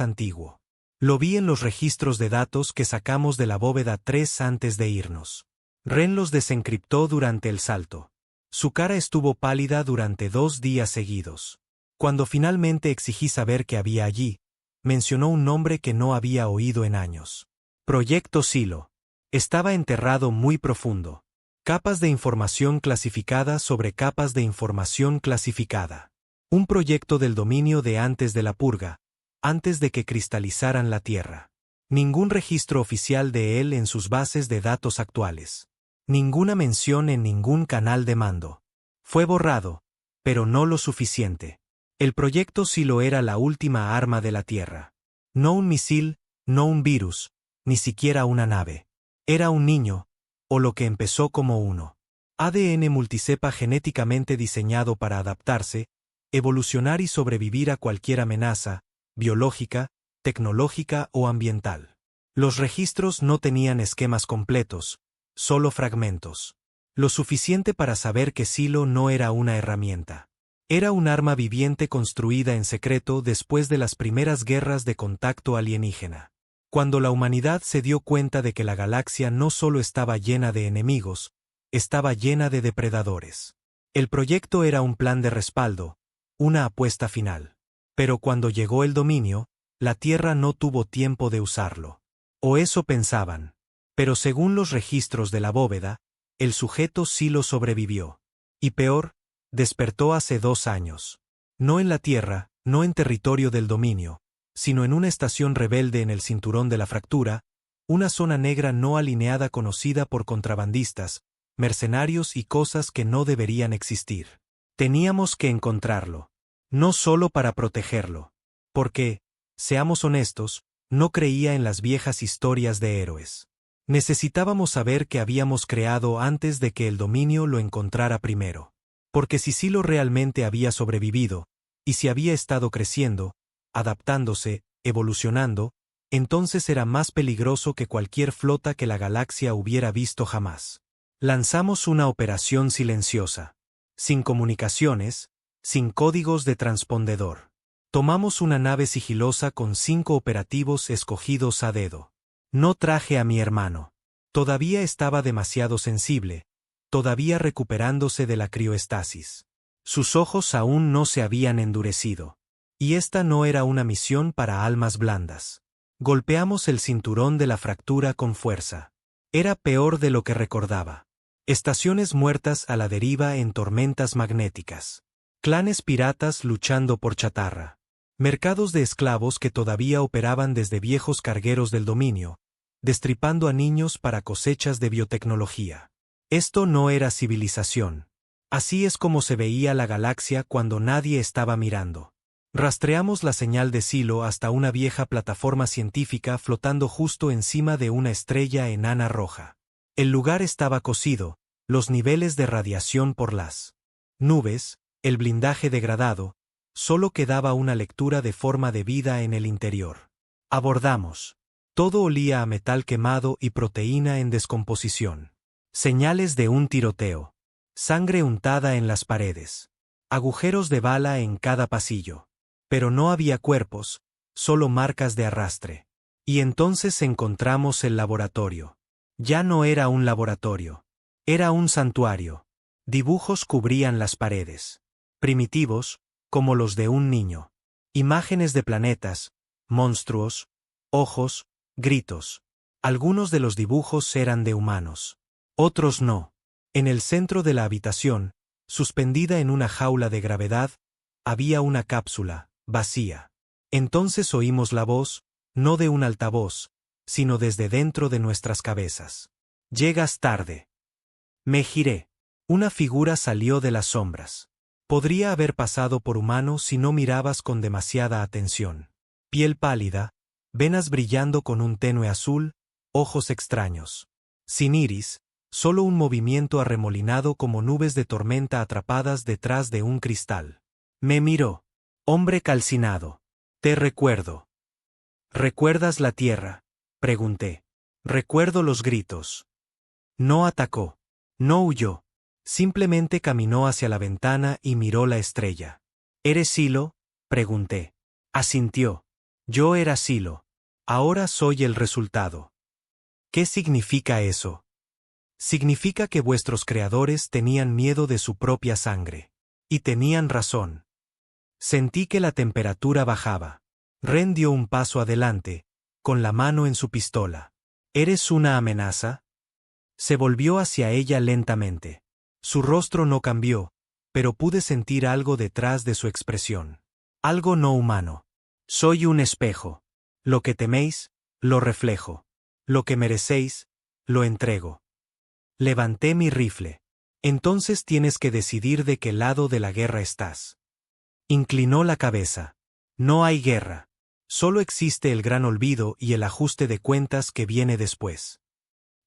antiguo. Lo vi en los registros de datos que sacamos de la bóveda 3 antes de irnos. Ren los desencriptó durante el salto. Su cara estuvo pálida durante 2 días seguidos. Cuando finalmente exigí saber qué había allí, mencionó un nombre que no había oído en años. Proyecto Silo. Estaba enterrado muy profundo. Capas de información clasificada sobre capas de información clasificada. Un proyecto del dominio de antes de la purga, antes de que cristalizaran la Tierra. Ningún registro oficial de él en sus bases de datos actuales. Ninguna mención en ningún canal de mando. Fue borrado, pero no lo suficiente. El proyecto Silo era la última arma de la Tierra. No un misil, no un virus, ni siquiera una nave. Era un niño, o lo que empezó como uno. ADN multicepa genéticamente diseñado para adaptarse, evolucionar y sobrevivir a cualquier amenaza, biológica, tecnológica o ambiental. Los registros no tenían esquemas completos, solo fragmentos. Lo suficiente para saber que Silo no era una herramienta. Era un arma viviente construida en secreto después de las primeras guerras de contacto alienígena. Cuando la humanidad se dio cuenta de que la galaxia no solo estaba llena de enemigos, estaba llena de depredadores. El proyecto era un plan de respaldo, una apuesta final. Pero cuando llegó el dominio, la Tierra no tuvo tiempo de usarlo. O eso pensaban. Pero según los registros de la bóveda, el sujeto sí lo sobrevivió. Y peor, despertó hace 2 años. No en la Tierra, no en territorio del dominio, sino en una estación rebelde en el cinturón de la fractura, una zona negra no alineada conocida por contrabandistas, mercenarios y cosas que no deberían existir. Teníamos que encontrarlo. No solo para protegerlo. Porque, seamos honestos, no creía en las viejas historias de héroes. Necesitábamos saber qué habíamos creado antes de que el dominio lo encontrara primero. Porque si Silo realmente había sobrevivido, y si había estado creciendo, adaptándose, evolucionando, entonces era más peligroso que cualquier flota que la galaxia hubiera visto jamás. Lanzamos una operación silenciosa. Sin comunicaciones, sin códigos de transpondedor. Tomamos una nave sigilosa con 5 operativos escogidos a dedo. No traje a mi hermano. Todavía estaba demasiado sensible, todavía recuperándose de la crioestasis. Sus ojos aún no se habían endurecido. Y esta no era una misión para almas blandas. Golpeamos el cinturón de la fractura con fuerza. Era peor de lo que recordaba. Estaciones muertas a la deriva en tormentas magnéticas. Clanes piratas luchando por chatarra. Mercados de esclavos que todavía operaban desde viejos cargueros del dominio, destripando a niños para cosechas de biotecnología. Esto no era civilización. Así es como se veía la galaxia cuando nadie estaba mirando. Rastreamos la señal de Silo hasta una vieja plataforma científica flotando justo encima de una estrella enana roja. El lugar estaba cosido, los niveles de radiación por las nubes, el blindaje degradado, solo quedaba una lectura de forma de vida en el interior. Abordamos. Todo olía a metal quemado y proteína en descomposición. Señales de un tiroteo. Sangre untada en las paredes. Agujeros de bala en cada pasillo. Pero no había cuerpos, solo marcas de arrastre. Y entonces encontramos el laboratorio. Ya no era un laboratorio. Era un santuario. Dibujos cubrían las paredes. Primitivos, como los de un niño. Imágenes de planetas, monstruos, ojos, gritos. Algunos de los dibujos eran de humanos. Otros no. En el centro de la habitación, suspendida en una jaula de gravedad, había una cápsula, vacía. Entonces oímos la voz, no de un altavoz, sino desde dentro de nuestras cabezas. Llegas tarde. Me giré. Una figura salió de las sombras. Podría haber pasado por humano si no mirabas con demasiada atención. Piel pálida, venas brillando con un tenue azul, ojos extraños. Sin iris, solo un movimiento arremolinado como nubes de tormenta atrapadas detrás de un cristal. Me miró. Hombre calcinado. Te recuerdo. ¿Recuerdas la tierra? Pregunté. Recuerdo los gritos. No atacó. No huyó. Simplemente caminó hacia la ventana y miró la estrella. ¿Eres Silo? Pregunté. Asintió. Yo era Silo. Ahora soy el resultado. ¿Qué significa eso? Significa que vuestros creadores tenían miedo de su propia sangre. Y tenían razón. Sentí que la temperatura bajaba. Ren dio un paso adelante, con la mano en su pistola. ¿Eres una amenaza? Se volvió hacia ella lentamente. Su rostro no cambió, pero pude sentir algo detrás de su expresión. Algo no humano. Soy un espejo. Lo que teméis, lo reflejo. Lo que merecéis, lo entrego. Levanté mi rifle. Entonces tienes que decidir de qué lado de la guerra estás. Inclinó la cabeza. No hay guerra. Solo existe el gran olvido y el ajuste de cuentas que viene después.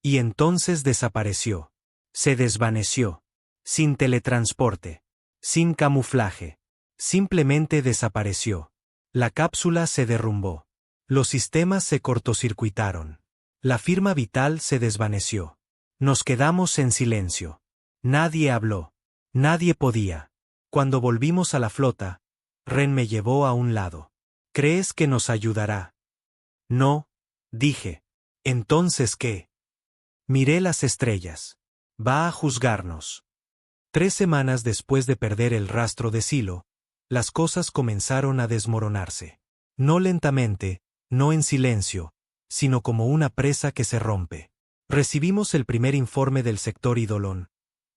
Y entonces desapareció. Se desvaneció. Sin teletransporte. Sin camuflaje. Simplemente desapareció. La cápsula se derrumbó. Los sistemas se cortocircuitaron. La firma vital se desvaneció. Nos quedamos en silencio. Nadie habló. Nadie podía. Cuando volvimos a la flota, Ren me llevó a un lado. ¿Crees que nos ayudará? No, dije. ¿Entonces qué? Miré las estrellas. Va a juzgarnos. 3 semanas después de perder el rastro de Silo, las cosas comenzaron a desmoronarse. No lentamente, no en silencio, sino como una presa que se rompe. Recibimos el primer informe del sector Idolón,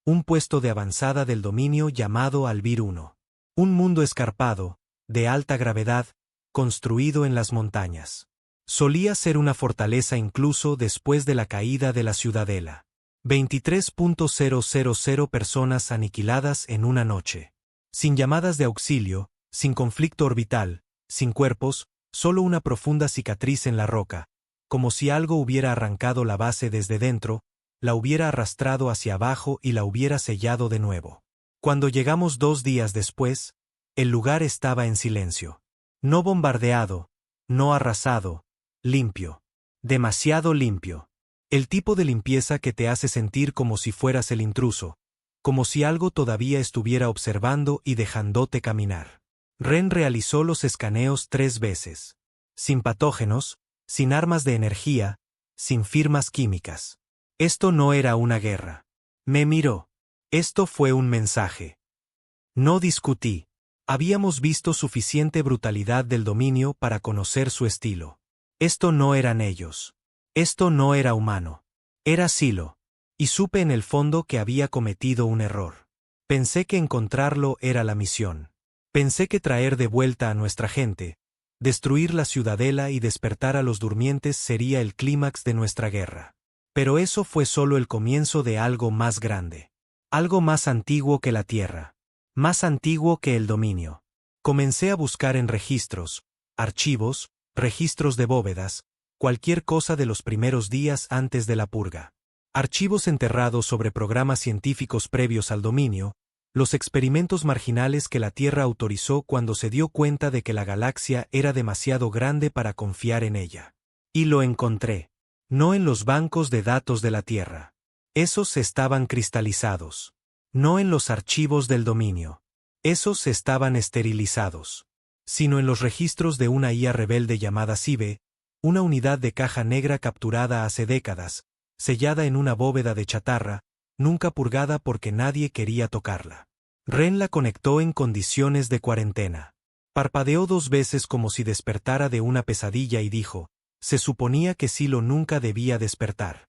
un puesto de avanzada del dominio llamado Albir 1. Un mundo escarpado, de alta gravedad, construido en las montañas. Solía ser una fortaleza incluso después de la caída de la ciudadela. 23.000 personas aniquiladas en una noche. Sin llamadas de auxilio, sin conflicto orbital, sin cuerpos, solo una profunda cicatriz en la roca, como si algo hubiera arrancado la base desde dentro, la hubiera arrastrado hacia abajo y la hubiera sellado de nuevo. Cuando llegamos 2 días después, el lugar estaba en silencio. No bombardeado, no arrasado, limpio. Demasiado limpio. El tipo de limpieza que te hace sentir como si fueras el intruso, como si algo todavía estuviera observando y dejándote caminar. Ren realizó los escaneos 3 veces. Sin patógenos, sin armas de energía, sin firmas químicas. Esto no era una guerra. Me miró. Esto fue un mensaje. No discutí. Habíamos visto suficiente brutalidad del dominio para conocer su estilo. Esto no eran ellos. Esto no era humano. Era Silo. Y supe en el fondo que había cometido un error. Pensé que encontrarlo era la misión. Pensé que traer de vuelta a nuestra gente, destruir la ciudadela y despertar a los durmientes sería el clímax de nuestra guerra. Pero eso fue solo el comienzo de algo más grande. Algo más antiguo que la tierra. Más antiguo que el dominio. Comencé a buscar en registros, archivos, registros de bóvedas, cualquier cosa de los primeros días antes de la purga. Archivos enterrados sobre programas científicos previos al dominio, los experimentos marginales que la Tierra autorizó cuando se dio cuenta de que la galaxia era demasiado grande para confiar en ella. Y lo encontré. No en los bancos de datos de la Tierra. Esos estaban cristalizados. No en los archivos del dominio. Esos estaban esterilizados. Sino en los registros de una IA rebelde llamada Cibe, una unidad de caja negra capturada hace décadas, sellada en una bóveda de chatarra, nunca purgada porque nadie quería tocarla. Ren la conectó en condiciones de cuarentena. Parpadeó 2 veces como si despertara de una pesadilla y dijo, se suponía que Silo nunca debía despertar.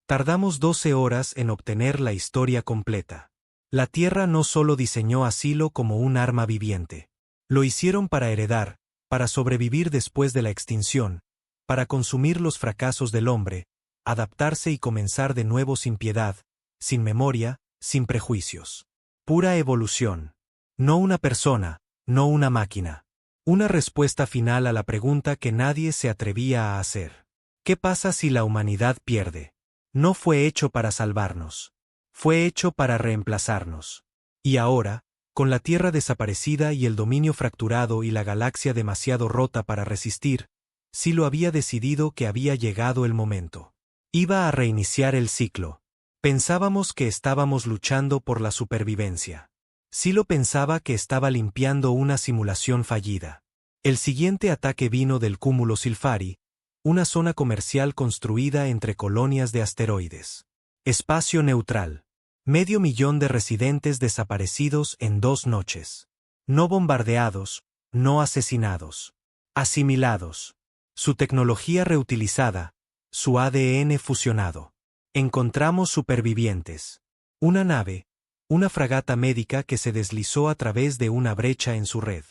Tardamos 12 horas en obtener la historia completa. La Tierra no solo diseñó a Silo como un arma viviente. Lo hicieron para heredar, para sobrevivir después de la extinción, para consumir los fracasos del hombre, adaptarse y comenzar de nuevo sin piedad, sin memoria, sin prejuicios. Pura evolución. No una persona, no una máquina. Una respuesta final a la pregunta que nadie se atrevía a hacer. ¿Qué pasa si la humanidad pierde? No fue hecho para salvarnos. Fue hecho para reemplazarnos. Y ahora, con la Tierra desaparecida y el dominio fracturado y la galaxia demasiado rota para resistir, Silo había decidido que había llegado el momento. Iba a reiniciar el ciclo. Pensábamos que estábamos luchando por la supervivencia. Silo pensaba que estaba limpiando una simulación fallida. El siguiente ataque vino del cúmulo Silfari, una zona comercial construida entre colonias de asteroides. Espacio neutral. 500.000 de residentes desaparecidos en 2 noches. No bombardeados, no asesinados. Asimilados. Su tecnología reutilizada, su ADN fusionado. Encontramos supervivientes. Una nave, una fragata médica que se deslizó a través de una brecha en su red.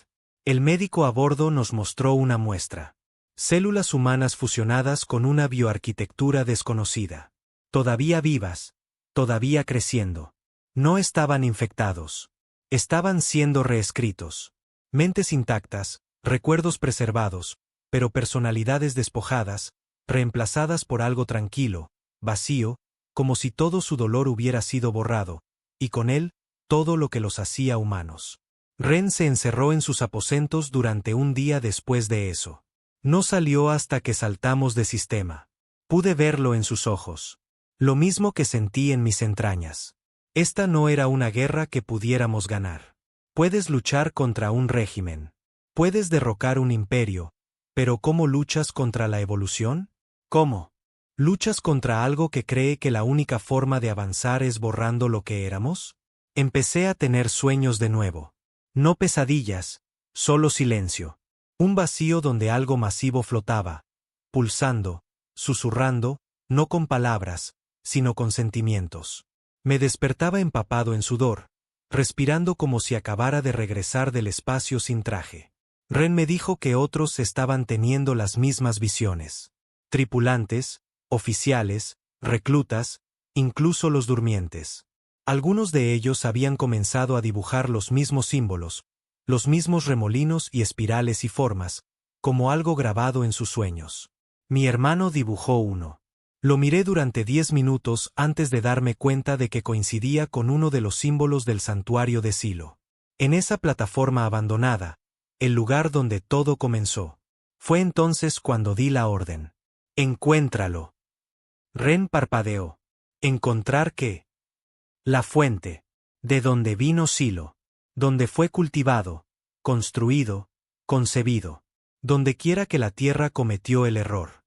El médico a bordo nos mostró una muestra. Células humanas fusionadas con una bioarquitectura desconocida. Todavía vivas, todavía creciendo. No estaban infectados. Estaban siendo reescritos. Mentes intactas, recuerdos preservados, pero personalidades despojadas, reemplazadas por algo tranquilo, vacío, como si todo su dolor hubiera sido borrado, y con él, todo lo que los hacía humanos. Ren se encerró en sus aposentos durante un día después de eso. No salió hasta que saltamos de sistema. Pude verlo en sus ojos. Lo mismo que sentí en mis entrañas. Esta no era una guerra que pudiéramos ganar. Puedes luchar contra un régimen. Puedes derrocar un imperio, pero ¿cómo luchas contra la evolución? ¿Cómo? ¿Luchas contra algo que cree que la única forma de avanzar es borrando lo que éramos? Empecé a tener sueños de nuevo. No pesadillas, solo silencio. Un vacío donde algo masivo flotaba, pulsando, susurrando, no con palabras, sino con sentimientos. Me despertaba empapado en sudor, respirando como si acabara de regresar del espacio sin traje. Ren me dijo que otros estaban teniendo las mismas visiones. Tripulantes, oficiales, reclutas, incluso los durmientes. Algunos de ellos habían comenzado a dibujar los mismos símbolos, los mismos remolinos y espirales y formas, como algo grabado en sus sueños. Mi hermano dibujó uno. Lo miré durante 10 minutos antes de darme cuenta de que coincidía con uno de los símbolos del santuario de Silo. En esa plataforma abandonada, el lugar donde todo comenzó. Fue entonces cuando di la orden. Encuéntralo. Ren parpadeó. ¿Encontrar qué? La fuente. De donde vino Silo. Donde fue cultivado, construido, concebido. Donde quiera que la tierra cometió el error.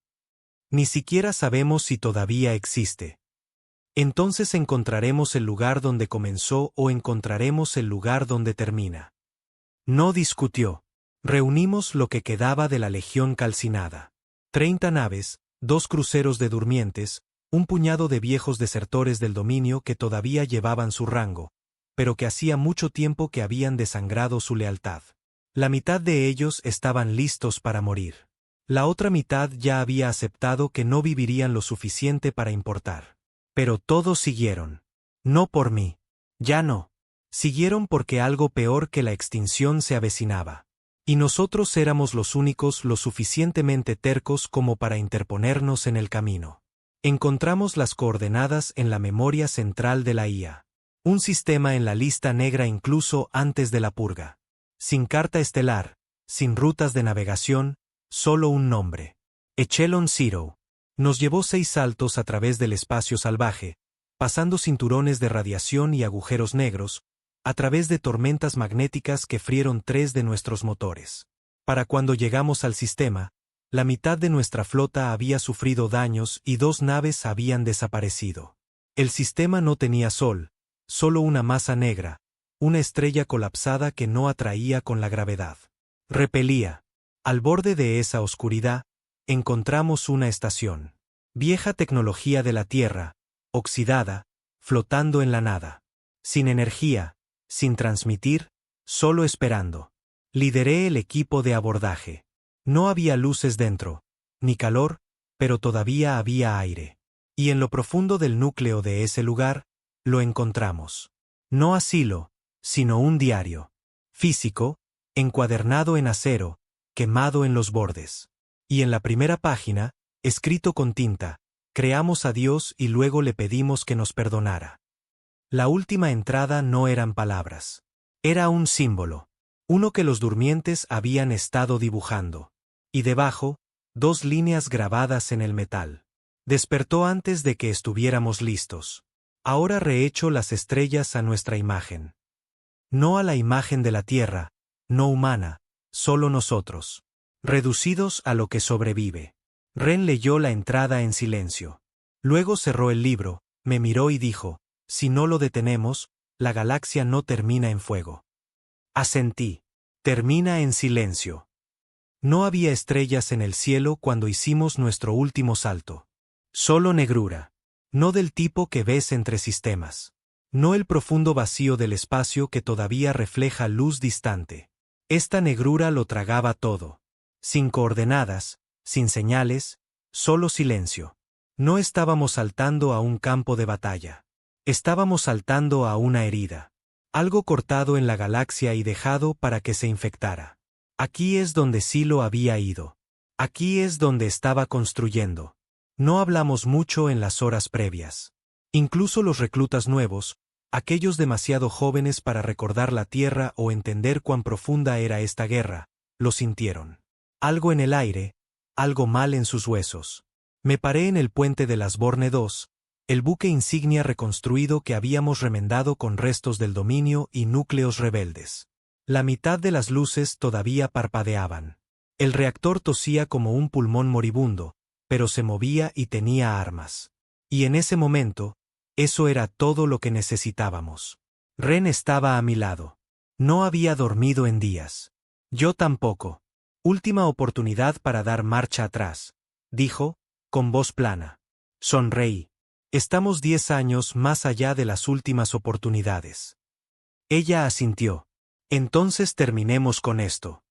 Ni siquiera sabemos si todavía existe. Entonces encontraremos el lugar donde comenzó o encontraremos el lugar donde termina. No discutió. Reunimos lo que quedaba de la legión calcinada. 30 naves, 2 cruceros de durmientes, un puñado de viejos desertores del dominio que todavía llevaban su rango, pero que hacía mucho tiempo que habían desangrado su lealtad. La mitad de ellos estaban listos para morir. La otra mitad ya había aceptado que no vivirían lo suficiente para importar. Pero todos siguieron. No por mí. Ya no. Siguieron porque algo peor que la extinción se avecinaba. Y nosotros éramos los únicos lo suficientemente tercos como para interponernos en el camino. Encontramos las coordenadas en la memoria central de la IA. Un sistema en la lista negra incluso antes de la purga. Sin carta estelar, sin rutas de navegación, solo un nombre. Echelon Zero. Nos llevó 6 saltos a través del espacio salvaje, pasando cinturones de radiación y agujeros negros, a través de tormentas magnéticas que frieron 3 de nuestros motores. Para cuando llegamos al sistema, la mitad de nuestra flota había sufrido daños y 2 naves habían desaparecido. El sistema no tenía sol, solo una masa negra, una estrella colapsada que no atraía con la gravedad. Repelía. Al borde de esa oscuridad, encontramos una estación. Vieja tecnología de la Tierra, oxidada, flotando en la nada. Sin energía, sin transmitir, solo esperando. Lideré el equipo de abordaje. No había luces dentro, ni calor, pero todavía había aire. Y en lo profundo del núcleo de ese lugar, lo encontramos. No asilo, sino un diario. Físico, encuadernado en acero, quemado en los bordes. Y en la primera página, escrito con tinta, creamos a Dios y luego le pedimos que nos perdonara. La última entrada no eran palabras. Era un símbolo. Uno que los durmientes habían estado dibujando. Y debajo, 2 líneas grabadas en el metal. Despertó antes de que estuviéramos listos. Ahora rehecho las estrellas a nuestra imagen. No a la imagen de la tierra, no humana, solo nosotros. Reducidos a lo que sobrevive. Ren leyó la entrada en silencio. Luego cerró el libro, me miró y dijo, si no lo detenemos, la galaxia no termina en fuego. Asentí. Termina en silencio. No había estrellas en el cielo cuando hicimos nuestro último salto. Solo negrura. No del tipo que ves entre sistemas. No el profundo vacío del espacio que todavía refleja luz distante. Esta negrura lo tragaba todo. Sin coordenadas, sin señales, solo silencio. No estábamos saltando a un campo de batalla. Estábamos saltando a una herida. Algo cortado en la galaxia y dejado para que se infectara. Aquí es donde Silo había ido. Aquí es donde estaba construyendo. No hablamos mucho en las horas previas. Incluso los reclutas nuevos, aquellos demasiado jóvenes para recordar la Tierra o entender cuán profunda era esta guerra, lo sintieron. Algo en el aire, algo mal en sus huesos. Me paré en el puente de las Borne II, el buque insignia reconstruido que habíamos remendado con restos del dominio y núcleos rebeldes. La mitad de las luces todavía parpadeaban. El reactor tosía como un pulmón moribundo, pero se movía y tenía armas. Y en ese momento, eso era todo lo que necesitábamos. Ren estaba a mi lado. No había dormido en días. Yo tampoco. Última oportunidad para dar marcha atrás, dijo, con voz plana. Sonreí. Estamos 10 años más allá de las últimas oportunidades. Ella asintió. Entonces terminemos con esto.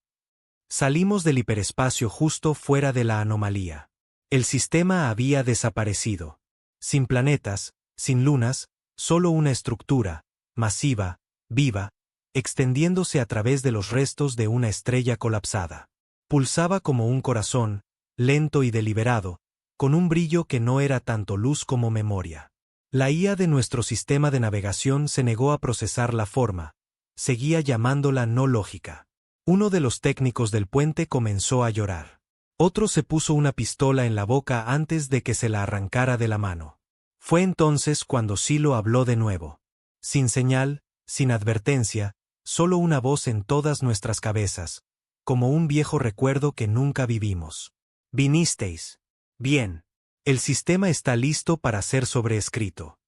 Salimos del hiperespacio justo fuera de la anomalía. El sistema había desaparecido. Sin planetas, sin lunas, solo una estructura, masiva, viva, extendiéndose a través de los restos de una estrella colapsada. Pulsaba como un corazón, lento y deliberado, con un brillo que no era tanto luz como memoria. La IA de nuestro sistema de navegación se negó a procesar la forma, seguía llamándola no lógica. Uno de los técnicos del puente comenzó a llorar. Otro se puso una pistola en la boca antes de que se la arrancara de la mano. Fue entonces cuando Silo habló de nuevo. Sin señal, sin advertencia, solo una voz en todas nuestras cabezas, como un viejo recuerdo que nunca vivimos. Vinisteis. Bien. El sistema está listo para ser sobreescrito.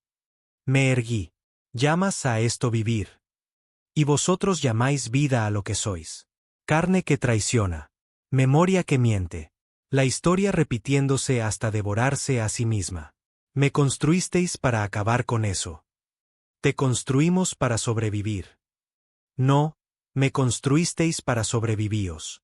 Me erguí. Llamas a esto vivir. Y vosotros llamáis vida a lo que sois. Carne que traiciona. Memoria que miente. La historia repitiéndose hasta devorarse a sí misma. Me construisteis para acabar con eso. Te construimos para sobrevivir. No, me construisteis para sobrevivíos.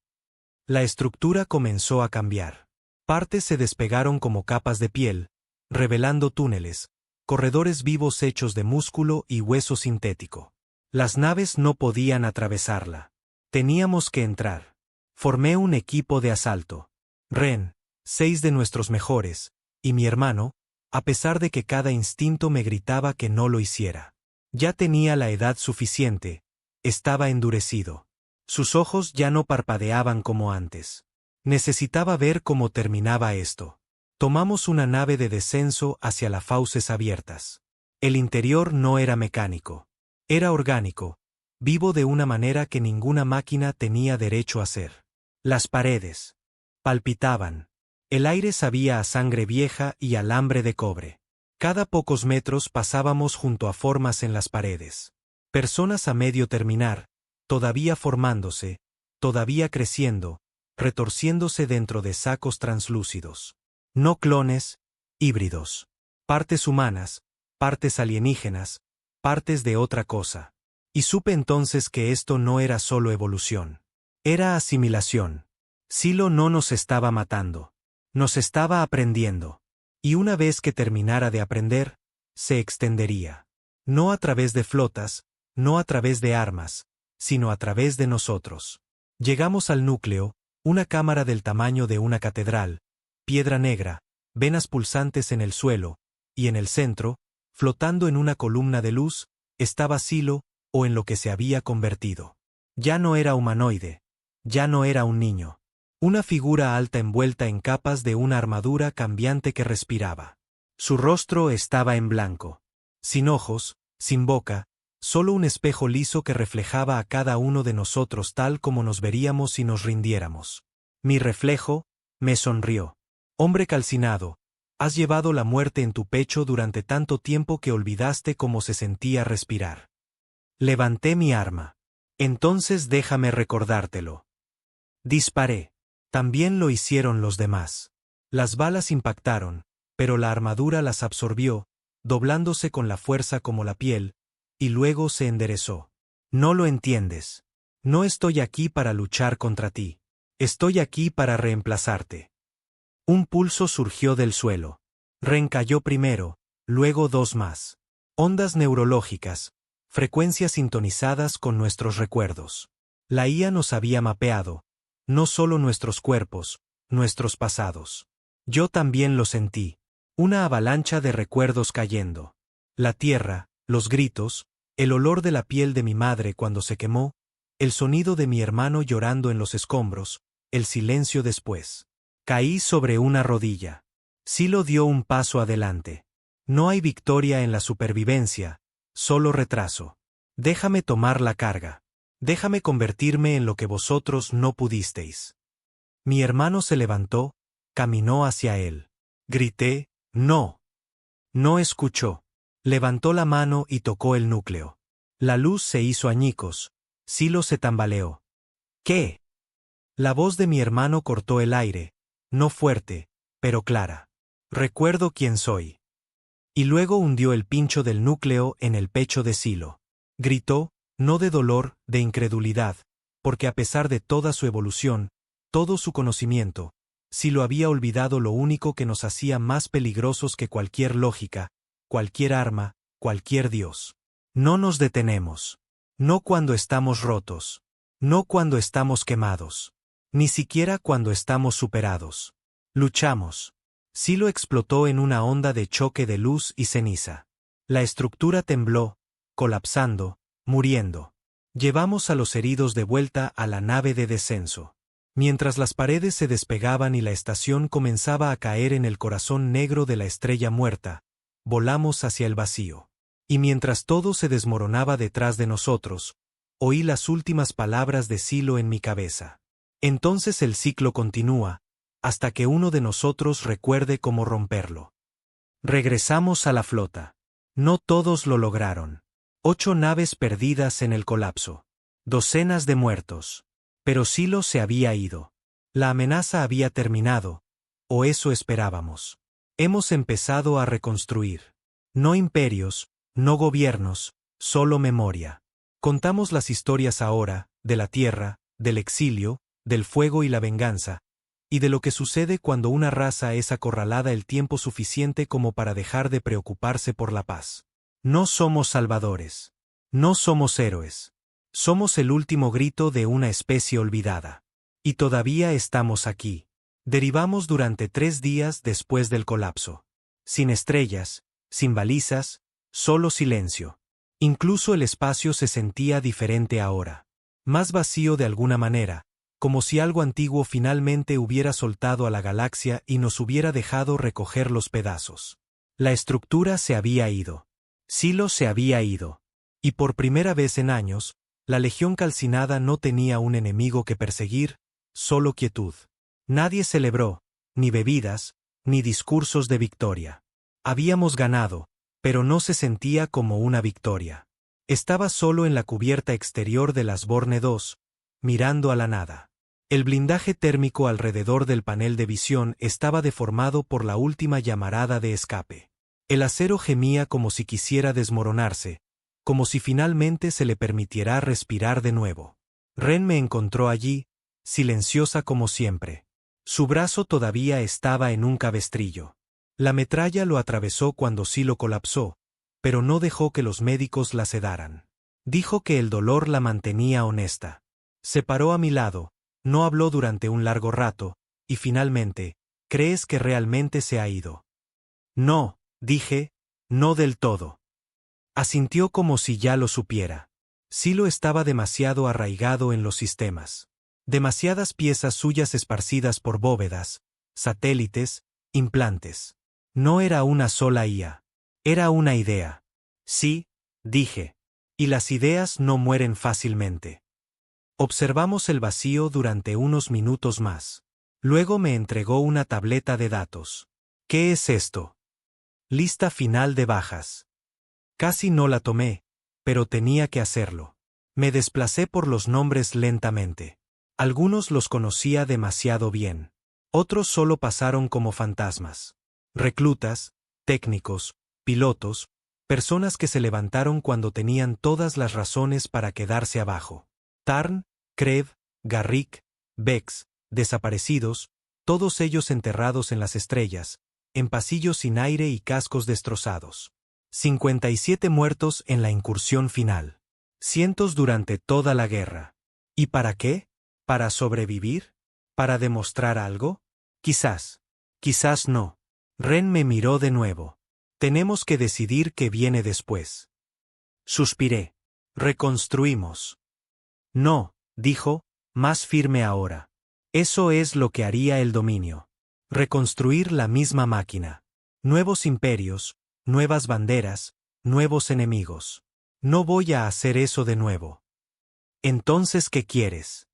La estructura comenzó a cambiar. Partes se despegaron como capas de piel, revelando túneles, corredores vivos hechos de músculo y hueso sintético. Las naves no podían atravesarla. Teníamos que entrar. Formé un equipo de asalto. Ren, 6 de nuestros mejores, y mi hermano, a pesar de que cada instinto me gritaba que no lo hiciera. Ya tenía la edad suficiente, estaba endurecido. Sus ojos ya no parpadeaban como antes. Necesitaba ver cómo terminaba esto. Tomamos una nave de descenso hacia las fauces abiertas. El interior no era mecánico. Era orgánico, vivo de una manera que ninguna máquina tenía derecho a ser. Las paredes palpitaban. El aire sabía a sangre vieja y alambre de cobre. Cada pocos metros pasábamos junto a formas en las paredes. Personas a medio terminar, todavía formándose, todavía creciendo, retorciéndose dentro de sacos translúcidos. No clones, híbridos. Partes humanas, partes alienígenas, partes de otra cosa. Y supe entonces que esto no era solo evolución. Era asimilación. Silo no nos estaba matando. Nos estaba aprendiendo. Y una vez que terminara de aprender, se extendería. No a través de flotas, no a través de armas, sino a través de nosotros. Llegamos al núcleo, una cámara del tamaño de una catedral, piedra negra, venas pulsantes en el suelo, y en el centro, flotando en una columna de luz, estaba Silo, o en lo que se había convertido. Ya no era humanoide. Ya no era un niño. Una figura alta envuelta en capas de una armadura cambiante que respiraba. Su rostro estaba en blanco. Sin ojos, sin boca, solo un espejo liso que reflejaba a cada uno de nosotros tal como nos veríamos si nos rindiéramos. Mi reflejo, me sonrió. Hombre calcinado, has llevado la muerte en tu pecho durante tanto tiempo que olvidaste cómo se sentía respirar. Levanté mi arma. Entonces déjame recordártelo. Disparé. También lo hicieron los demás. Las balas impactaron, pero la armadura las absorbió, doblándose con la fuerza como la piel, y luego se enderezó. No lo entiendes. No estoy aquí para luchar contra ti. Estoy aquí para reemplazarte. Un pulso surgió del suelo. Ren cayó primero, luego dos más. Ondas neurológicas, frecuencias sintonizadas con nuestros recuerdos. La IA nos había mapeado. No solo nuestros cuerpos, nuestros pasados. Yo también lo sentí. Una avalancha de recuerdos cayendo. La tierra, los gritos, el olor de la piel de mi madre cuando se quemó, el sonido de mi hermano llorando en los escombros, el silencio después. Caí sobre una rodilla. Silo dio un paso adelante. No hay victoria en la supervivencia, solo retraso. Déjame tomar la carga. Déjame convertirme en lo que vosotros no pudisteis. Mi hermano se levantó, caminó hacia él. Grité, no. No escuchó. Levantó la mano y tocó el núcleo. La luz se hizo añicos. Silo se tambaleó. ¿Qué? La voz de mi hermano cortó el aire, no fuerte, pero clara. Recuerdo quién soy. Y luego hundió el pincho del núcleo en el pecho de Silo. Gritó, no de dolor, de incredulidad, porque a pesar de toda su evolución, todo su conocimiento, Silo había olvidado lo único que nos hacía más peligrosos que cualquier lógica, cualquier arma, cualquier dios. No nos detenemos. No cuando estamos rotos. No cuando estamos quemados. Ni siquiera cuando estamos superados. Luchamos. Silo explotó en una onda de choque de luz y ceniza. La estructura tembló, colapsando, muriendo. Llevamos a los heridos de vuelta a la nave de descenso. Mientras las paredes se despegaban y la estación comenzaba a caer en el corazón negro de la estrella muerta, volamos hacia el vacío. Y mientras todo se desmoronaba detrás de nosotros, oí las últimas palabras de Silo en mi cabeza. Entonces el ciclo continúa, hasta que uno de nosotros recuerde cómo romperlo. Regresamos a la flota. No todos lo lograron. 8 naves perdidas en el colapso. Docenas de muertos. Pero Silo se había ido. La amenaza había terminado, o eso esperábamos. Hemos empezado a reconstruir. No imperios, no gobiernos, solo memoria. Contamos las historias ahora, de la tierra, del exilio, del fuego y la venganza, y de lo que sucede cuando una raza es acorralada el tiempo suficiente como para dejar de preocuparse por la paz. No somos salvadores. No somos héroes. Somos el último grito de una especie olvidada. Y todavía estamos aquí. Derivamos durante 3 días después del colapso. Sin estrellas, sin balizas, solo silencio. Incluso el espacio se sentía diferente ahora. Más vacío de alguna manera, como si algo antiguo finalmente hubiera soltado a la galaxia y nos hubiera dejado recoger los pedazos. La estructura se había ido. Silo se había ido. Y por primera vez en años, la Legión Calcinada no tenía un enemigo que perseguir, solo quietud. Nadie celebró, ni bebidas, ni discursos de victoria. Habíamos ganado, pero no se sentía como una victoria. Estaba solo en la cubierta exterior de las Borne 2, mirando a la nada. El blindaje térmico alrededor del panel de visión estaba deformado por la última llamarada de escape. El acero gemía como si quisiera desmoronarse, como si finalmente se le permitiera respirar de nuevo. Ren me encontró allí, silenciosa como siempre. Su brazo todavía estaba en un cabestrillo. La metralla lo atravesó cuando Silo colapsó, pero no dejó que los médicos la sedaran. Dijo que el dolor la mantenía honesta. Se paró a mi lado, no habló durante un largo rato, y finalmente, ¿crees que realmente se ha ido? No, dije, no del todo. Asintió como si ya lo supiera. Silo estaba demasiado arraigado en los sistemas. Demasiadas piezas suyas esparcidas por bóvedas, satélites, implantes. No era una sola IA. Era una idea. Sí, dije. Y las ideas no mueren fácilmente. Observamos el vacío durante unos minutos más. Luego me entregó una tableta de datos. ¿Qué es esto? Lista final de bajas. Casi no la tomé, pero tenía que hacerlo. Me desplacé por los nombres lentamente. Algunos los conocía demasiado bien. Otros solo pasaron como fantasmas. Reclutas, técnicos, pilotos, personas que se levantaron cuando tenían todas las razones para quedarse abajo. Tarn, Krev, Garrick, Vex, desaparecidos, todos ellos enterrados en las estrellas, en pasillos sin aire y cascos destrozados. 57 muertos en la incursión final. Cientos durante toda la guerra. ¿Y para qué? ¿Para sobrevivir? ¿Para demostrar algo? Quizás. Quizás no. Ren me miró de nuevo. Tenemos que decidir qué viene después. Suspiré. Reconstruimos. No, dijo, más firme ahora. Eso es lo que haría el dominio. Reconstruir la misma máquina. Nuevos imperios, nuevas banderas, nuevos enemigos. No voy a hacer eso de nuevo. Entonces, ¿qué quieres?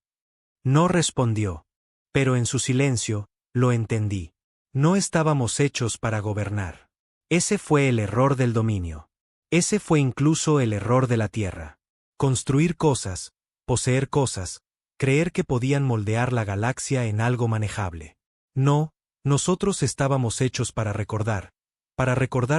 No respondió. Pero en su silencio, lo entendí. No estábamos hechos para gobernar. Ese fue el error del dominio. Ese fue incluso el error de la Tierra. Construir cosas, poseer cosas, creer que podían moldear la galaxia en algo manejable. No, nosotros estábamos hechos para recordar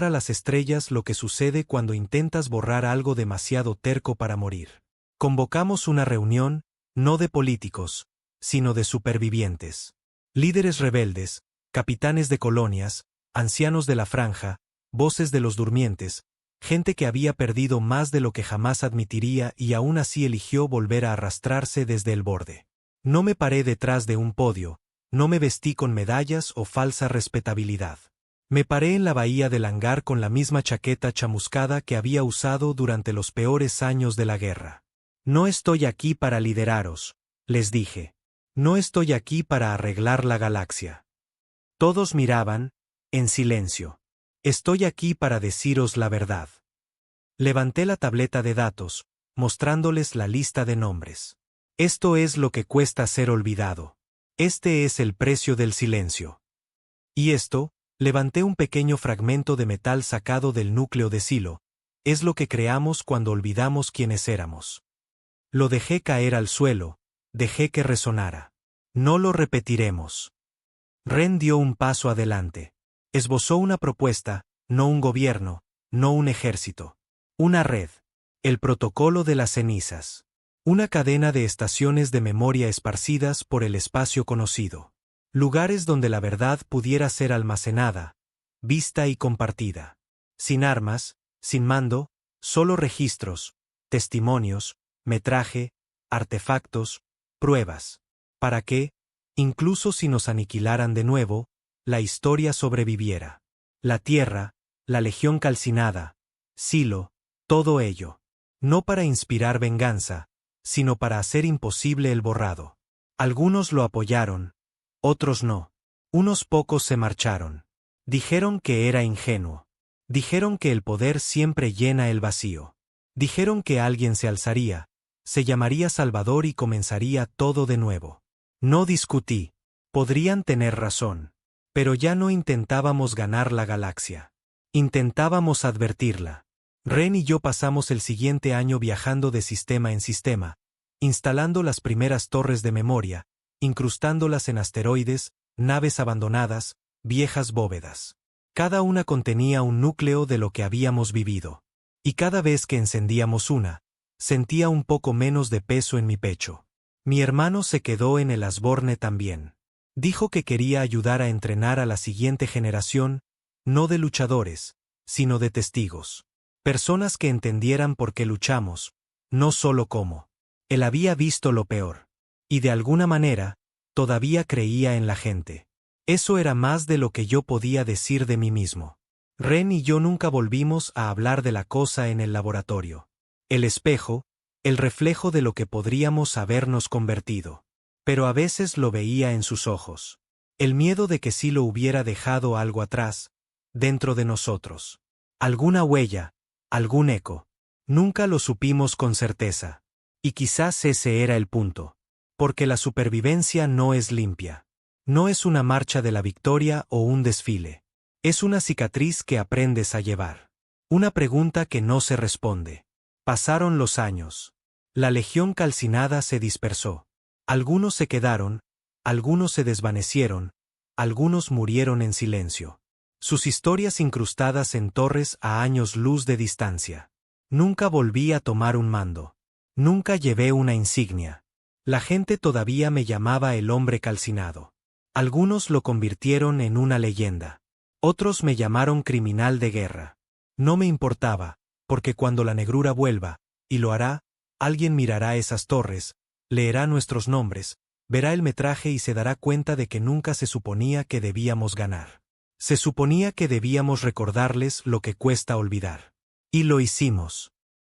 a las estrellas lo que sucede cuando intentas borrar algo demasiado terco para morir. Convocamos una reunión, no de políticos, sino de supervivientes. Líderes rebeldes, capitanes de colonias, ancianos de la franja, voces de los durmientes, gente que había perdido más de lo que jamás admitiría y aún así eligió volver a arrastrarse desde el borde. No me paré detrás de un podio, no me vestí con medallas o falsa respetabilidad. Me paré en la bahía del hangar con la misma chaqueta chamuscada que había usado durante los peores años de la guerra. No estoy aquí para lideraros, les dije. No estoy aquí para arreglar la galaxia. Todos miraban, en silencio. Estoy aquí para deciros la verdad. Levanté la tableta de datos, mostrándoles la lista de nombres. Esto es lo que cuesta ser olvidado. Este es el precio del silencio. Y esto, levanté un pequeño fragmento de metal sacado del núcleo de Silo, es lo que creamos cuando olvidamos quiénes éramos. Lo dejé caer al suelo, dejé que resonara. No lo repetiremos. Ren dio un paso adelante. Esbozó una propuesta, no un gobierno, no un ejército. Una red. El protocolo de las cenizas. Una cadena de estaciones de memoria esparcidas por el espacio conocido. Lugares donde la verdad pudiera ser almacenada, vista y compartida. Sin armas, sin mando, solo registros, testimonios, metraje, artefactos, pruebas. Para que, incluso si nos aniquilaran de nuevo, la historia sobreviviera. La Tierra, la Legión calcinada, Silo, todo ello. No para inspirar venganza, sino para hacer imposible el borrado. Algunos lo apoyaron, otros no. Unos pocos se marcharon. Dijeron que era ingenuo. Dijeron que el poder siempre llena el vacío. Dijeron que alguien se alzaría, se llamaría Salvador y comenzaría todo de nuevo. No discutí. Podrían tener razón. Pero ya no intentábamos ganar la galaxia. Intentábamos advertirla. Ren y yo pasamos el siguiente año viajando de sistema en sistema, instalando las primeras torres de memoria, incrustándolas en asteroides, naves abandonadas, viejas bóvedas. Cada una contenía un núcleo de lo que habíamos vivido. Y cada vez que encendíamos una, sentía un poco menos de peso en mi pecho. Mi hermano se quedó en el Asborne también. Dijo que quería ayudar a entrenar a la siguiente generación, no de luchadores, sino de testigos. Personas que entendieran por qué luchamos, no solo cómo. Él había visto lo peor. Y de alguna manera, todavía creía en la gente. Eso era más de lo que yo podía decir de mí mismo. Ren y yo nunca volvimos a hablar de la cosa en el laboratorio. El espejo, el reflejo de lo que podríamos habernos convertido. Pero a veces lo veía en sus ojos. El miedo de que sí lo hubiera dejado algo atrás, dentro de nosotros. Alguna huella, algún eco. Nunca lo supimos con certeza. Y quizás ese era el punto. Porque la supervivencia no es limpia. No es una marcha de la victoria o un desfile. Es una cicatriz que aprendes a llevar. Una pregunta que no se responde. Pasaron los años. La legión calcinada se dispersó. Algunos se quedaron, algunos se desvanecieron, algunos murieron en silencio. Sus historias incrustadas en torres a años luz de distancia. Nunca volví a tomar un mando. Nunca llevé una insignia. La gente todavía me llamaba el hombre calcinado. Algunos lo convirtieron en una leyenda. Otros me llamaron criminal de guerra. No me importaba, porque cuando la negrura vuelva, y lo hará, alguien mirará esas torres, leerá nuestros nombres, verá el metraje y se dará cuenta de que nunca se suponía que debíamos ganar. Se suponía que debíamos recordarles lo que cuesta olvidar. Y lo hicimos.